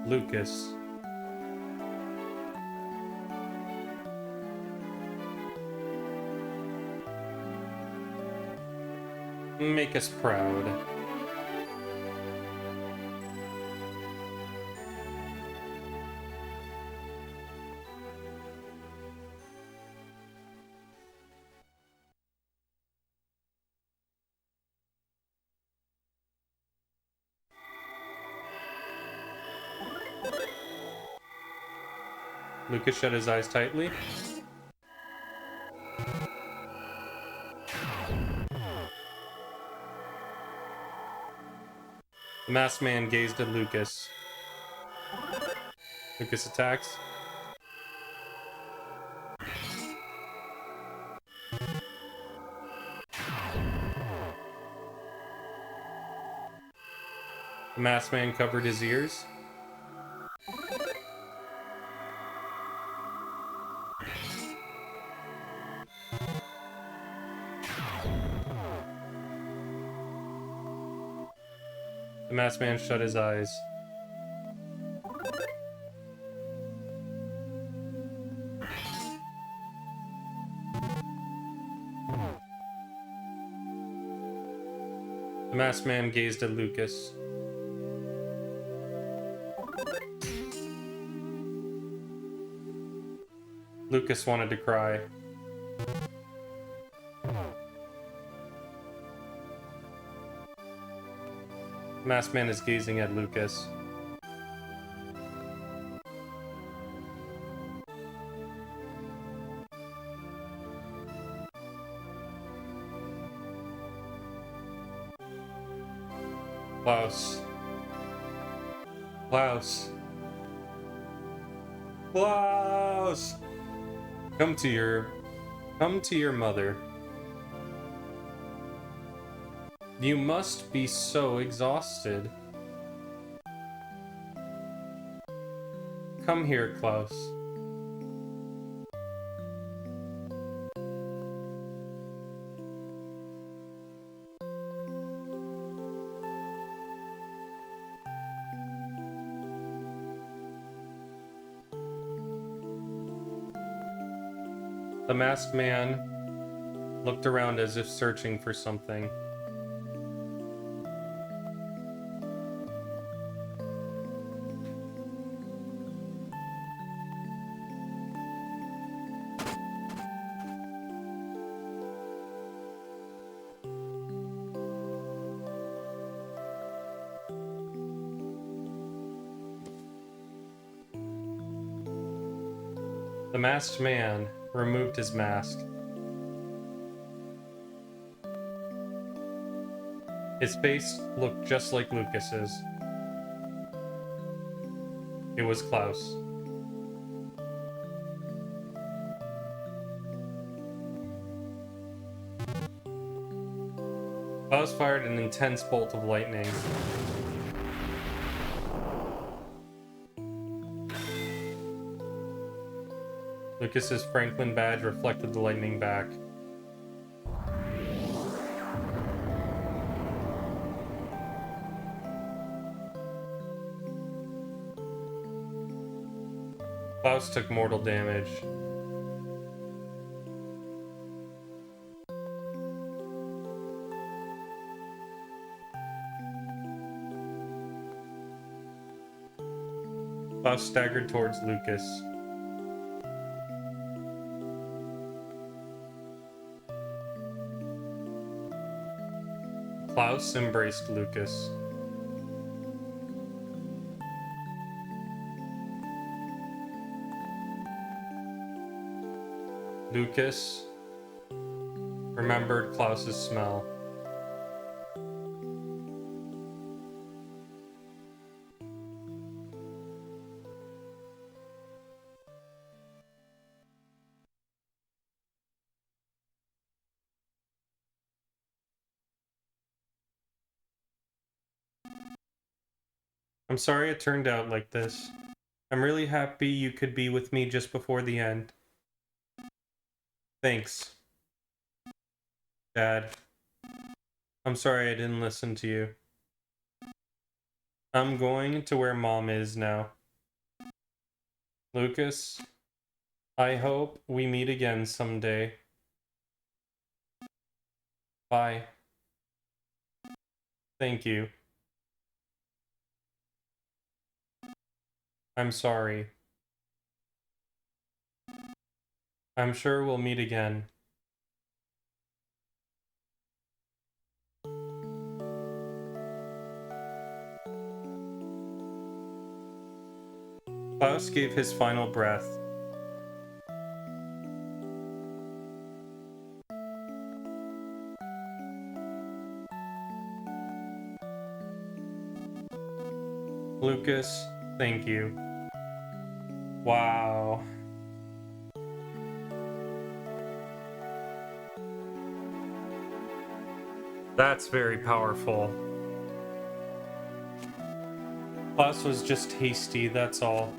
[SPEAKER 1] Lucas. Make us proud. Lucas shut his eyes tightly. The masked man gazed at Lucas. Lucas attacks. The masked man covered his ears. The masked man shut his eyes. The masked man gazed at Lucas. Lucas wanted to cry. The masked man is gazing at Lucas. Klaus. Klaus. Klaus! Come to your mother. You must be so exhausted. Come here, Klaus. The masked man looked around as if searching for something. The masked man removed his mask. His face looked just like Lucas's. It was Klaus. Klaus fired an intense bolt of lightning. Lucas's Franklin badge reflected the lightning back. Klaus took mortal damage. Klaus staggered towards Lucas. Klaus embraced Lucas. Lucas remembered Klaus's smell. I'm sorry it turned out like this. I'm really happy you could be with me just before the end. Thanks, Dad. I'm sorry I didn't listen to you. I'm going to where Mom is now. Lucas, I hope we meet again someday. Bye. Thank you. I'm sorry. I'm sure we'll meet again. Klaus gave his final breath. Lucas, thank you. Wow. That's very powerful. Klaus was just hasty, that's all.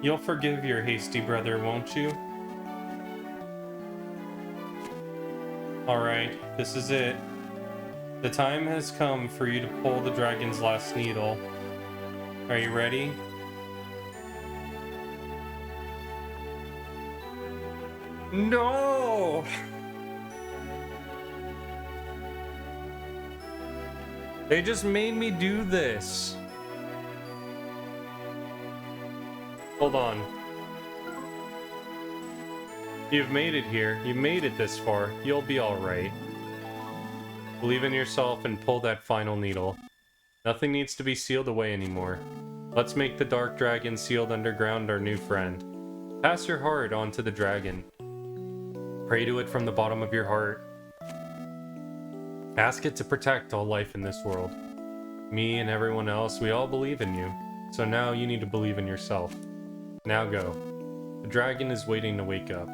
[SPEAKER 1] You'll forgive your hasty brother, won't you? Alright, this is it. The time has come for you to pull the dragon's last needle. Are you ready? No! They just made me do this. Hold on. You've made it here. You made it this far. You'll be alright. Believe in yourself and pull that final needle. Nothing needs to be sealed away anymore. Let's make the dark dragon sealed underground our new friend. Pass your heart on to the dragon. Pray to it from the bottom of your heart. Ask it to protect all life in this world. Me and everyone else, we all believe in you. So now you need to believe in yourself. Now go. The dragon is waiting to wake up.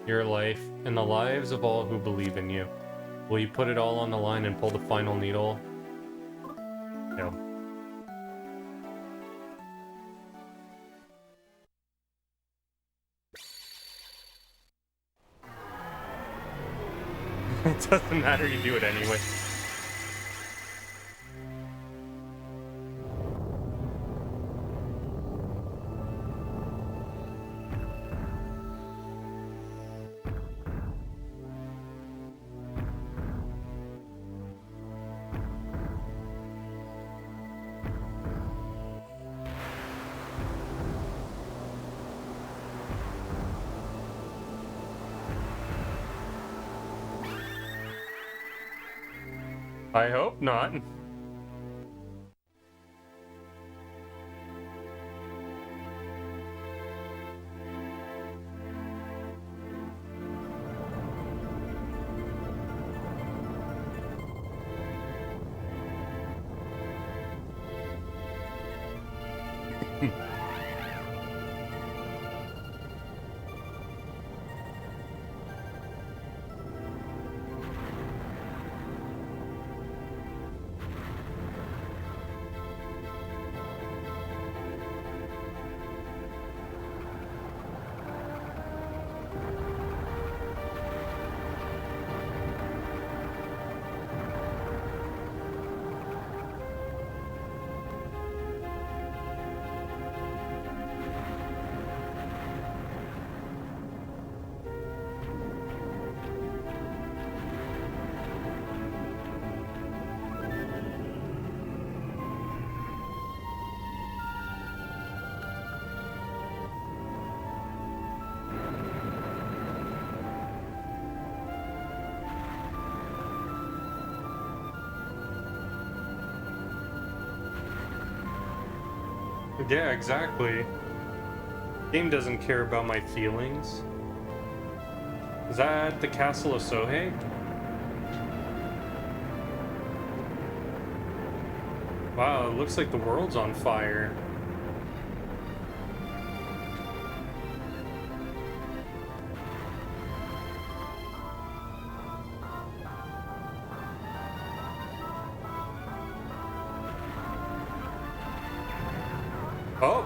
[SPEAKER 1] Your life and the lives of all who believe in you. Will you put it all on the line and pull the final needle? No. It doesn't matter, you do it anyway. I hope not. Yeah, exactly. Game doesn't care about my feelings. Is that the Castle of Sohei? Wow, it looks like the world's on fire. Oh!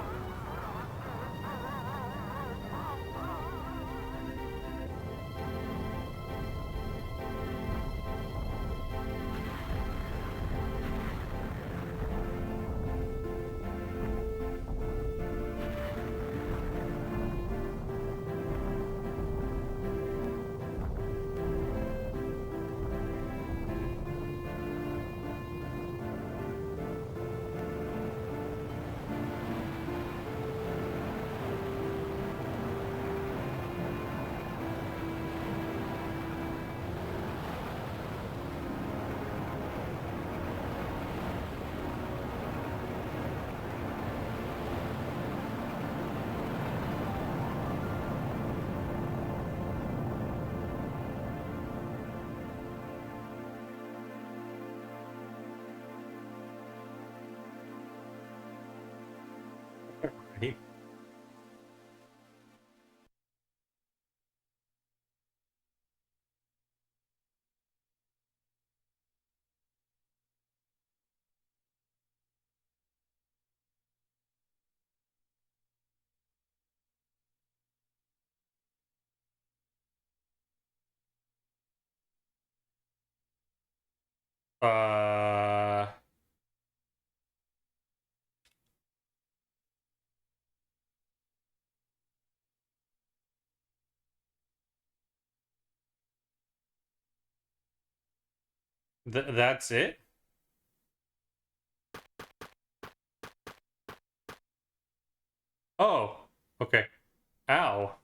[SPEAKER 1] Uh... That's it? Oh, okay. Ow.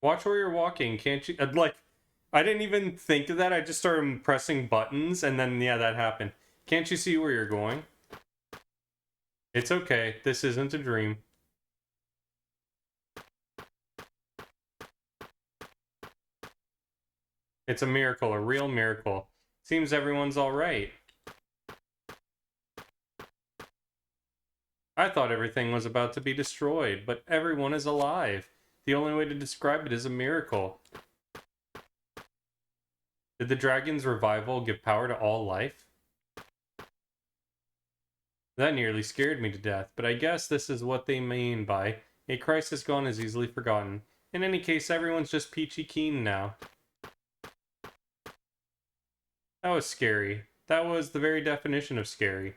[SPEAKER 1] Watch where you're walking, can't you? Like, I didn't even think of that. I just started pressing buttons, and then, yeah, that happened. Can't you see where you're going? It's okay. This isn't a dream. It's a miracle, a real miracle. Seems everyone's alright. I thought everything was about to be destroyed, but everyone is alive. The only way to describe it is a miracle. Did the dragon's revival give power to all life? That nearly scared me to death, but I guess this is what they mean by a crisis gone is easily forgotten. In any case, everyone's just peachy keen now. That was scary. That was the very definition of scary.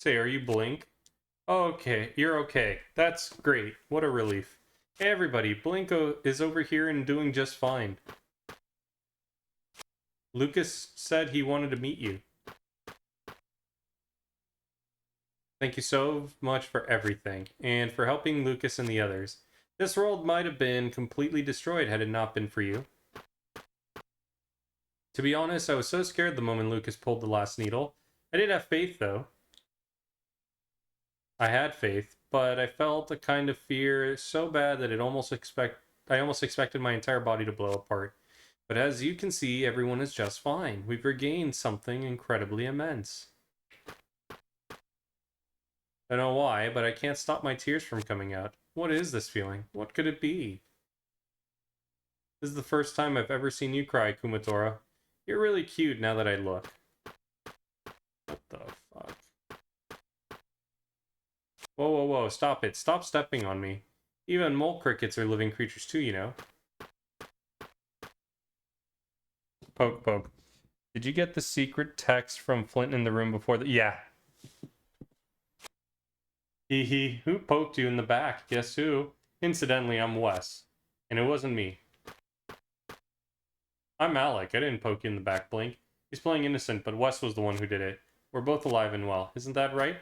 [SPEAKER 1] Say, are you Blink? Okay, you're okay. That's great. What a relief. Hey everybody, Blinko is over here and doing just fine. Lucas said he wanted to meet you. Thank you so much for everything, and for helping Lucas and the others. This world might have been completely destroyed had it not been for you. To be honest, I was so scared the moment Lucas pulled the last needle. I did have faith, though. I had faith, but I felt a kind of fear so bad that I almost expected my entire body to blow apart. But as you can see, everyone is just fine. We've regained something incredibly immense. I don't know why, but I can't stop my tears from coming out. What is this feeling? What could it be? This is the first time I've ever seen you cry, Kumatora. You're really cute now that I look. What the fuck? Whoa, whoa, whoa, stop it. Stop stepping on me. Even mole crickets are living creatures too, you know. Poke, poke. Did you get the secret text from Flint in the room before the... Yeah. Hee hee. Who poked you in the back? Guess who? Incidentally, I'm Wes. And it wasn't me. I'm Alec. I didn't poke you in the back, Blink. He's playing innocent, but Wes was the one who did it. We're both alive and well. Isn't that right?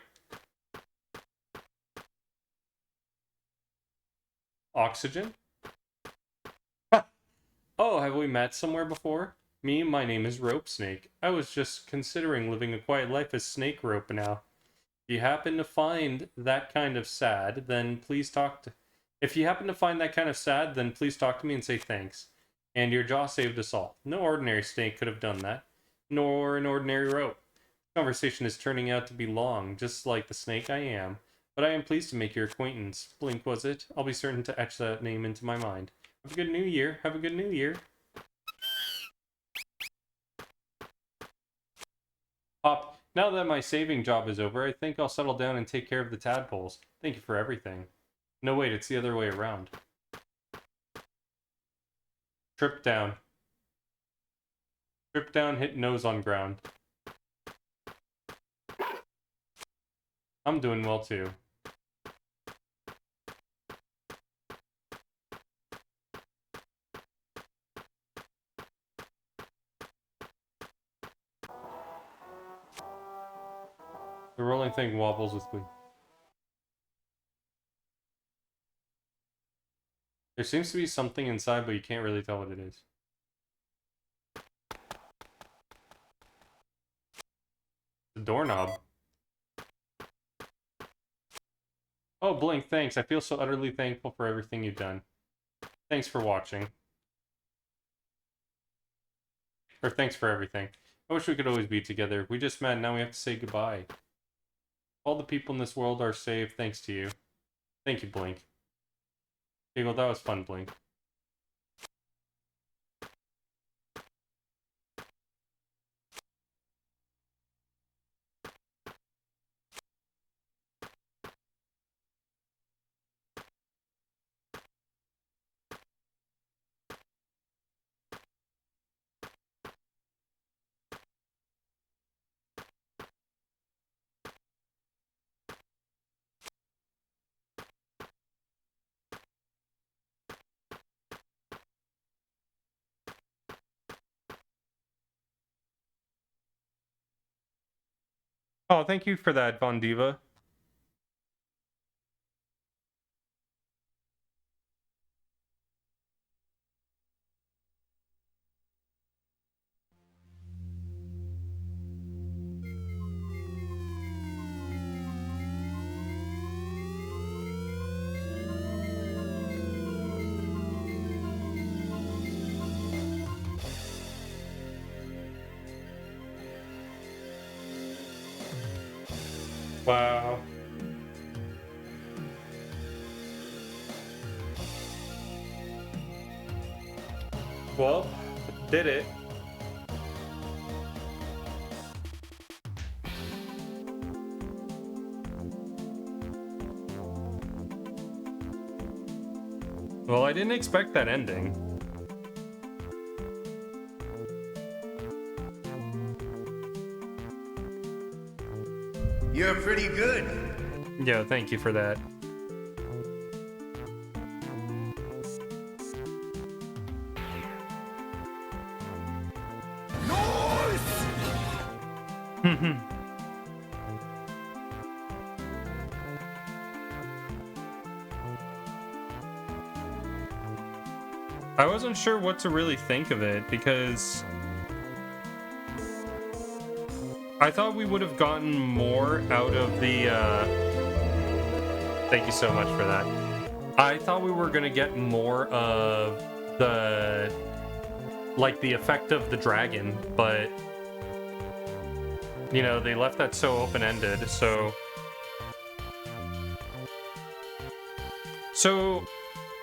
[SPEAKER 1] Oxygen? Oh, have we met somewhere before? Me, my name is Rope Snake. I was just considering living a quiet life as Snake Rope now. If you happen to find that kind of sad, then please talk to... If you happen to find that kind of sad, then please talk to me and say thanks. And your jaw saved us all. No ordinary snake could have done that. Nor an ordinary rope. The conversation is turning out to be long, just like the snake I am. But I am pleased to make your acquaintance. Blink, was it? I'll be certain to etch that name into my mind. Have a good new year. Have a good new year. Pop, now that my saving job is over, I think I'll settle down and take care of the tadpoles. Thank you for everything. No, wait, it's the other way around. Trip down. Trip down, hit nose on ground. I'm doing well too. The rolling thing wobbles with me. There seems to be something inside, but you can't really tell what it is. The doorknob. Oh, Blink, thanks. I feel so utterly thankful for everything you've done. Thanks for watching. Or thanks for everything. I wish we could always be together. We just met, now we have to say goodbye. All the people in this world are saved thanks to you. Thank you, Blink. Okay, well, that was fun, Blink. Oh, thank you for that, Von Diva. Wow. Well, did it. Well, I didn't expect that ending.
[SPEAKER 2] You're pretty good.
[SPEAKER 1] Yeah, thank you for that. I wasn't sure what to really think of it because I thought we would have gotten more out of the thank you so much for that. I thought we were going to get more of the the effect of the dragon, but you know, they left that so open-ended. So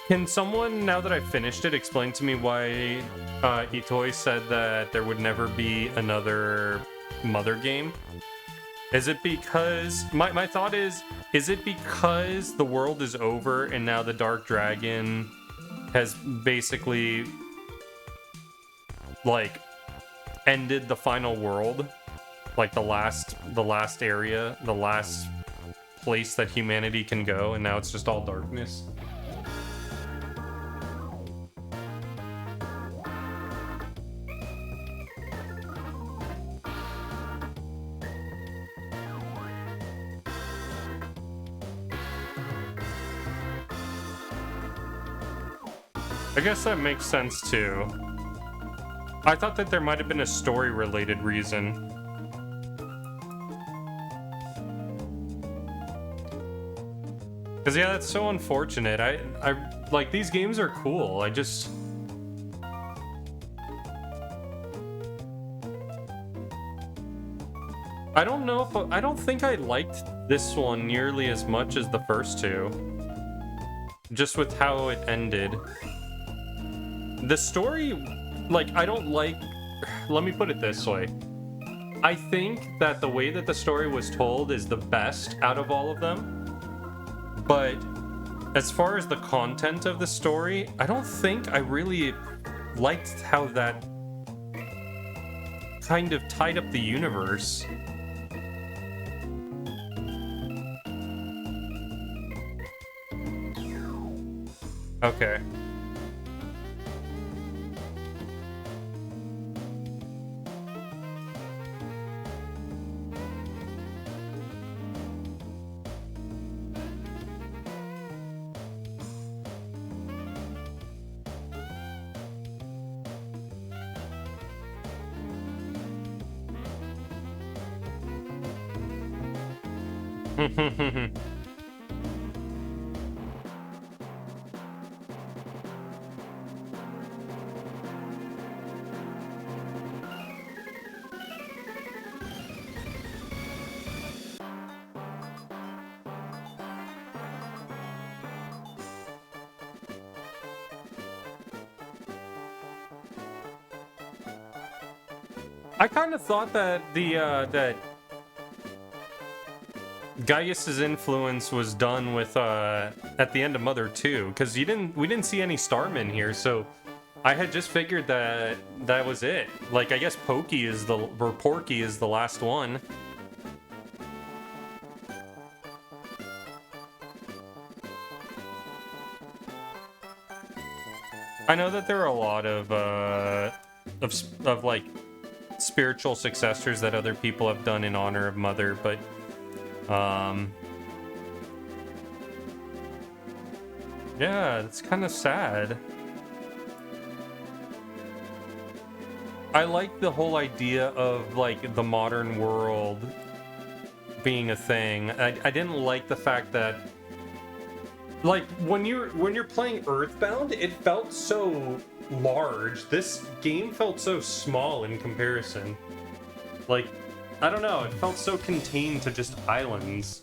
[SPEAKER 1] can someone, now that I've finished it, explain to me why Itoi said that there would never be another Mother game? Is it because... My thought is it because the world is over and now the Dark Dragon has basically, like, ended the final world? Like, the last area, the last place that humanity can go, and now it's just all darkness? I guess that makes sense too. I thought that there might have been a story-related reason. Because yeah, that's so unfortunate. I like, these games are cool. I just... I don't know if... I don't think I liked this one nearly as much as the first two. Just with how it ended. The story, like, I don't like... Let me put it this way. I think that the way that the story was told is the best out of all of them. But as far as the content of the story, I don't think I really liked how that kind of tied up the universe. Okay. I kind of thought that that Gaius's influence was done with at the end of Mother 2, because we didn't see any Starmen here, so I had just figured that that was it. Like, I guess Porky is the last one. I know that there are a lot of like spiritual successors that other people have done in honor of Mother, but yeah, it's kind of sad. I like the whole idea of like the modern world being a thing. I didn't like the fact that like when you're playing Earthbound, it felt so large. This game felt so small in comparison. Like, I don't know, it felt so contained to just islands.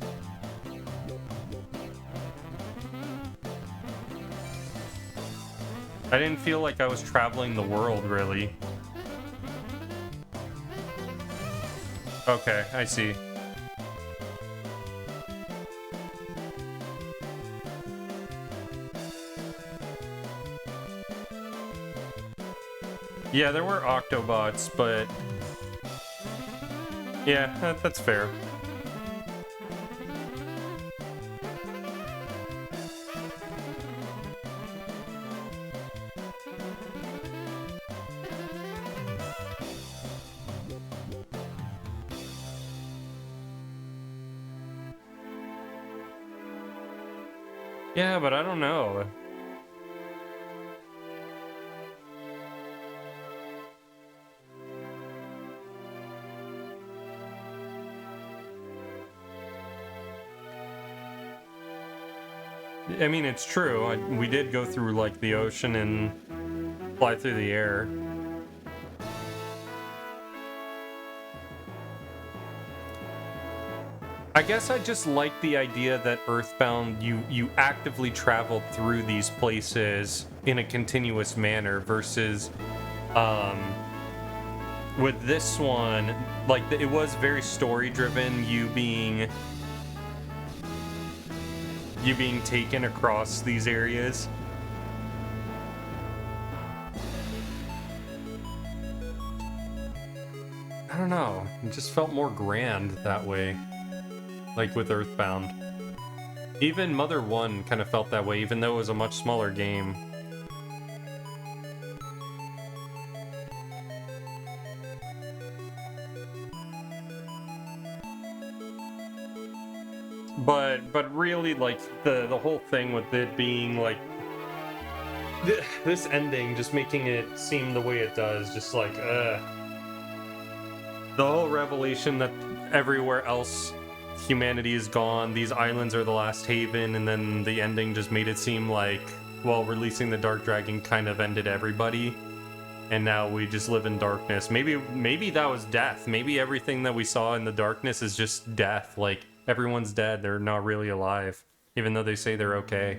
[SPEAKER 1] I didn't feel like I was traveling the world, really. Okay, I see. Yeah, there were Octobots, but... yeah, that's fair. Yeah, but I don't know. I mean, it's true. We did go through, like, the ocean and fly through the air. I guess I just like the idea that Earthbound, you actively traveled through these places in a continuous manner versus, with this one, like, it was very story-driven, you being taken across these areas. I don't know, it just felt more grand that way, like with Earthbound. Even Mother 1 kind of felt that way, even though it was a much smaller game. But really, like, the whole thing with it being, like, this ending just making it seem the way it does, just like, the whole revelation that everywhere else humanity is gone, these islands are the last haven, and then the ending just made it seem like, well, releasing the Dark Dragon kind of ended everybody, and now we just live in darkness. Maybe that was death. Maybe everything that we saw in the darkness is just death, like, everyone's dead, they're not really alive, even though they say they're okay.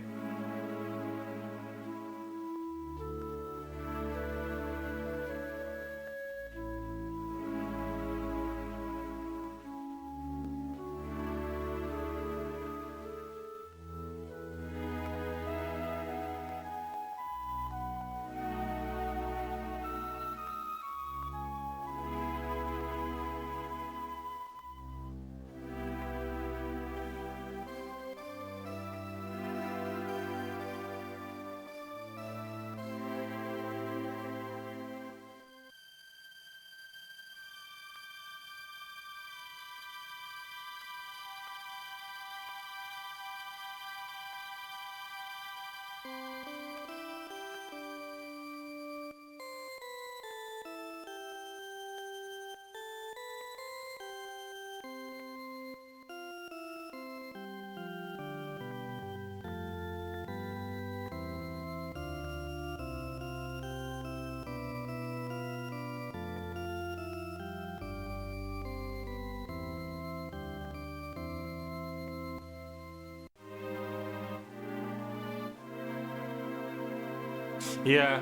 [SPEAKER 1] Yeah.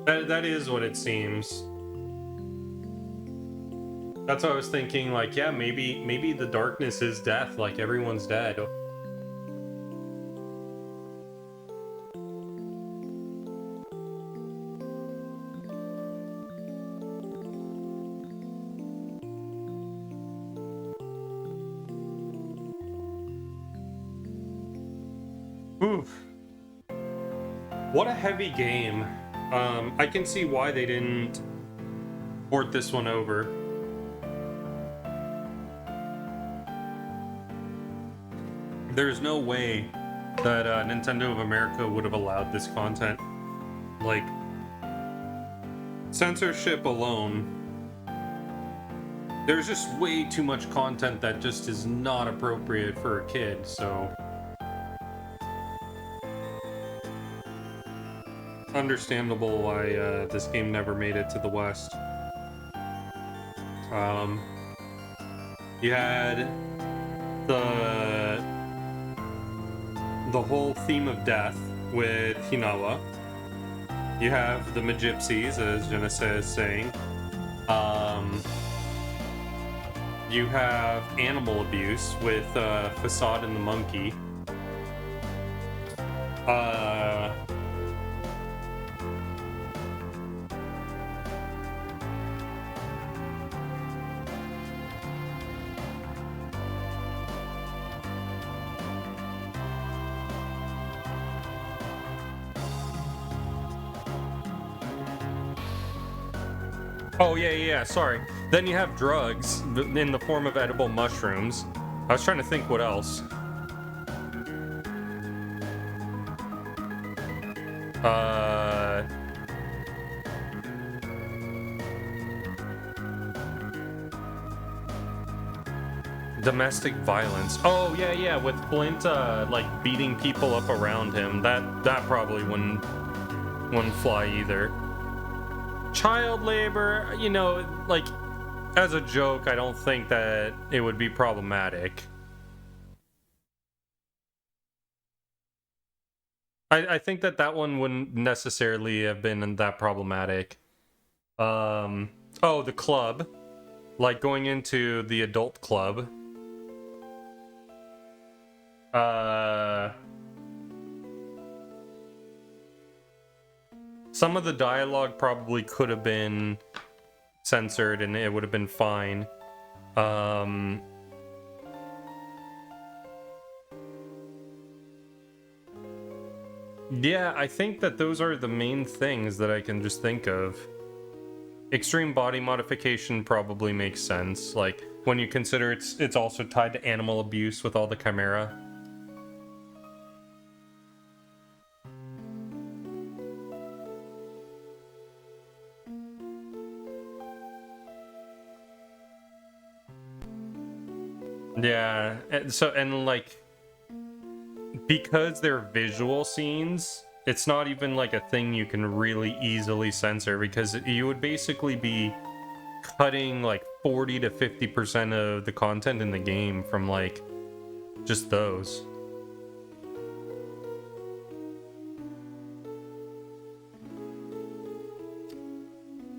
[SPEAKER 1] That is what it seems. That's what I was thinking, like, yeah, maybe the darkness is death, like everyone's dead. Oof. What a heavy game. I can see why they didn't port this one over. There's no way that Nintendo of America would have allowed this content. Like, censorship alone, there's just way too much content that just is not appropriate for a kid, so understandable why this game never made it to the West. You had the whole theme of death with Hinawa. You have the Magypsies, as Genesis is saying. You have animal abuse with Facade and the monkey. Oh, yeah, sorry. Then you have drugs in the form of edible mushrooms. I was trying to think what else. Domestic violence. Oh, yeah, with Flint, like, beating people up around him. That probably wouldn't fly either. Child labor, you know, like, as a joke, I don't think that it would be problematic. I think that one wouldn't necessarily have been that problematic. Oh, the club. Like, going into the adult club. Some of the dialogue probably could have been censored and it would have been fine. Yeah, I think that those are the main things that I can just think of. Extreme body modification probably makes sense, like when you consider it's also tied to animal abuse with all the Chimera. Yeah, and like, because they're visual scenes, it's not even like a thing you can really easily censor, because you would basically be cutting like 40 to 50% of the content in the game from like just those.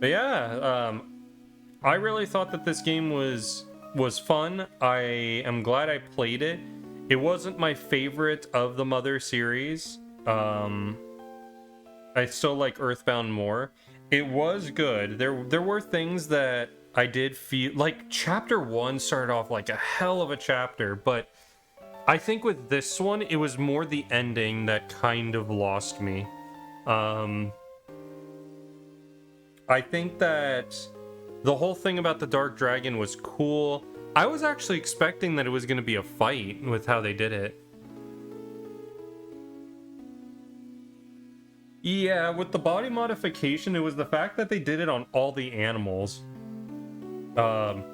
[SPEAKER 1] But yeah, I really thought that this game was fun. I am glad I played it. It wasn't my favorite of the Mother series. I still like Earthbound more. It was good. There were things that I did feel like chapter 1 started off like a hell of a chapter, but I think with this one it was more the ending that kind of lost me. I think that the whole thing about the Dark Dragon was cool. I was actually expecting that it was going to be a fight with how they did it. Yeah, with the body modification, it was the fact that they did it on all the animals. And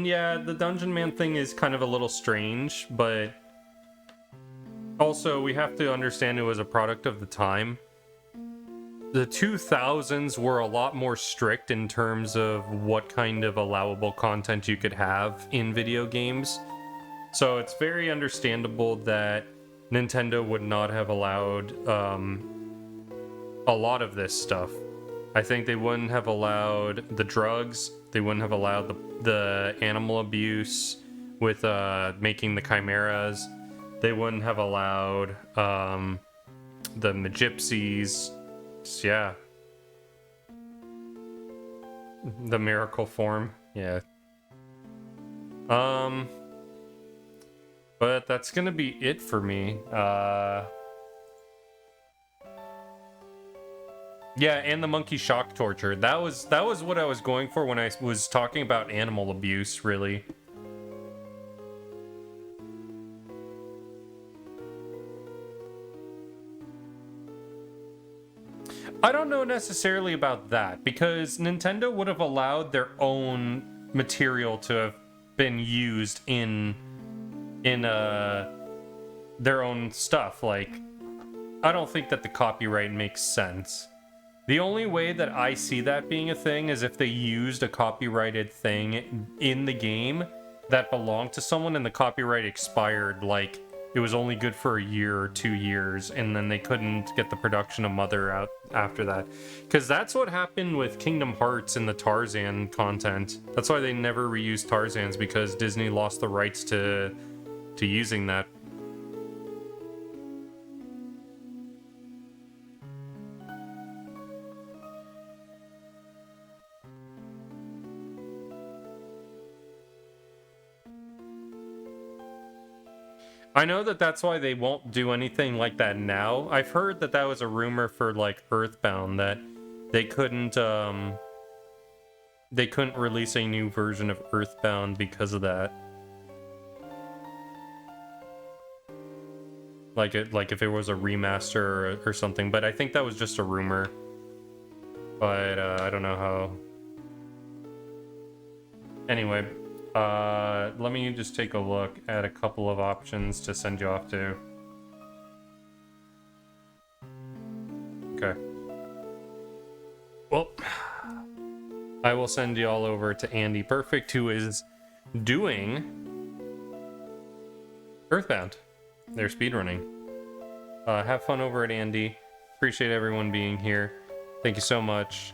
[SPEAKER 1] yeah, the Dungeon Man thing is kind of a little strange, but also we have to understand it was a product of the time. The 2000s were a lot more strict in terms of what kind of allowable content you could have in video games. So it's very understandable that Nintendo would not have allowed a lot of this stuff. I think they wouldn't have allowed the drugs, they wouldn't have allowed the animal abuse with making the chimeras, they wouldn't have allowed the Magypsies. Yeah. The miracle form. Yeah. But that's gonna be it for me. Yeah, and the monkey shock torture. That was what I was going for when I was talking about animal abuse, really. I don't know necessarily about that, because Nintendo would have allowed their own material to have been used in their own stuff. Like, I don't think that the copyright makes sense. The only way that I see that being a thing is if they used a copyrighted thing in the game that belonged to someone and the copyright expired, like it was only good for a year or 2 years, and then they couldn't get the production of Mother out after that. Because that's what happened with Kingdom Hearts and the Tarzan content. That's why they never reused Tarzans, because Disney lost the rights to using that. I know that that's why they won't do anything like that now. I've heard that that was a rumor for like Earthbound, that they couldn't release a new version of Earthbound because of that. Like if it was a remaster or something, but I think that was just a rumor. But I don't know how. Anyway, let me just take a look at a couple of options to send you off to. Okay. Well, I will send you all over to Andy Perfect, who is doing Earthbound. They're speedrunning. Have fun over at Andy. Appreciate everyone being here. Thank you so much.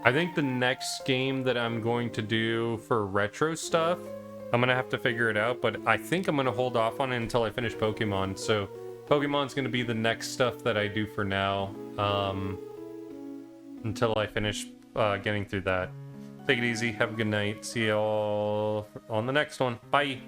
[SPEAKER 1] I think the next game that I'm going to do for retro stuff, I'm going to have to figure it out, but I think I'm going to hold off on it until I finish Pokemon. So Pokemon's going to be the next stuff that I do for now, until I finish getting through that. Take it easy. Have a good night. See you all on the next one. Bye.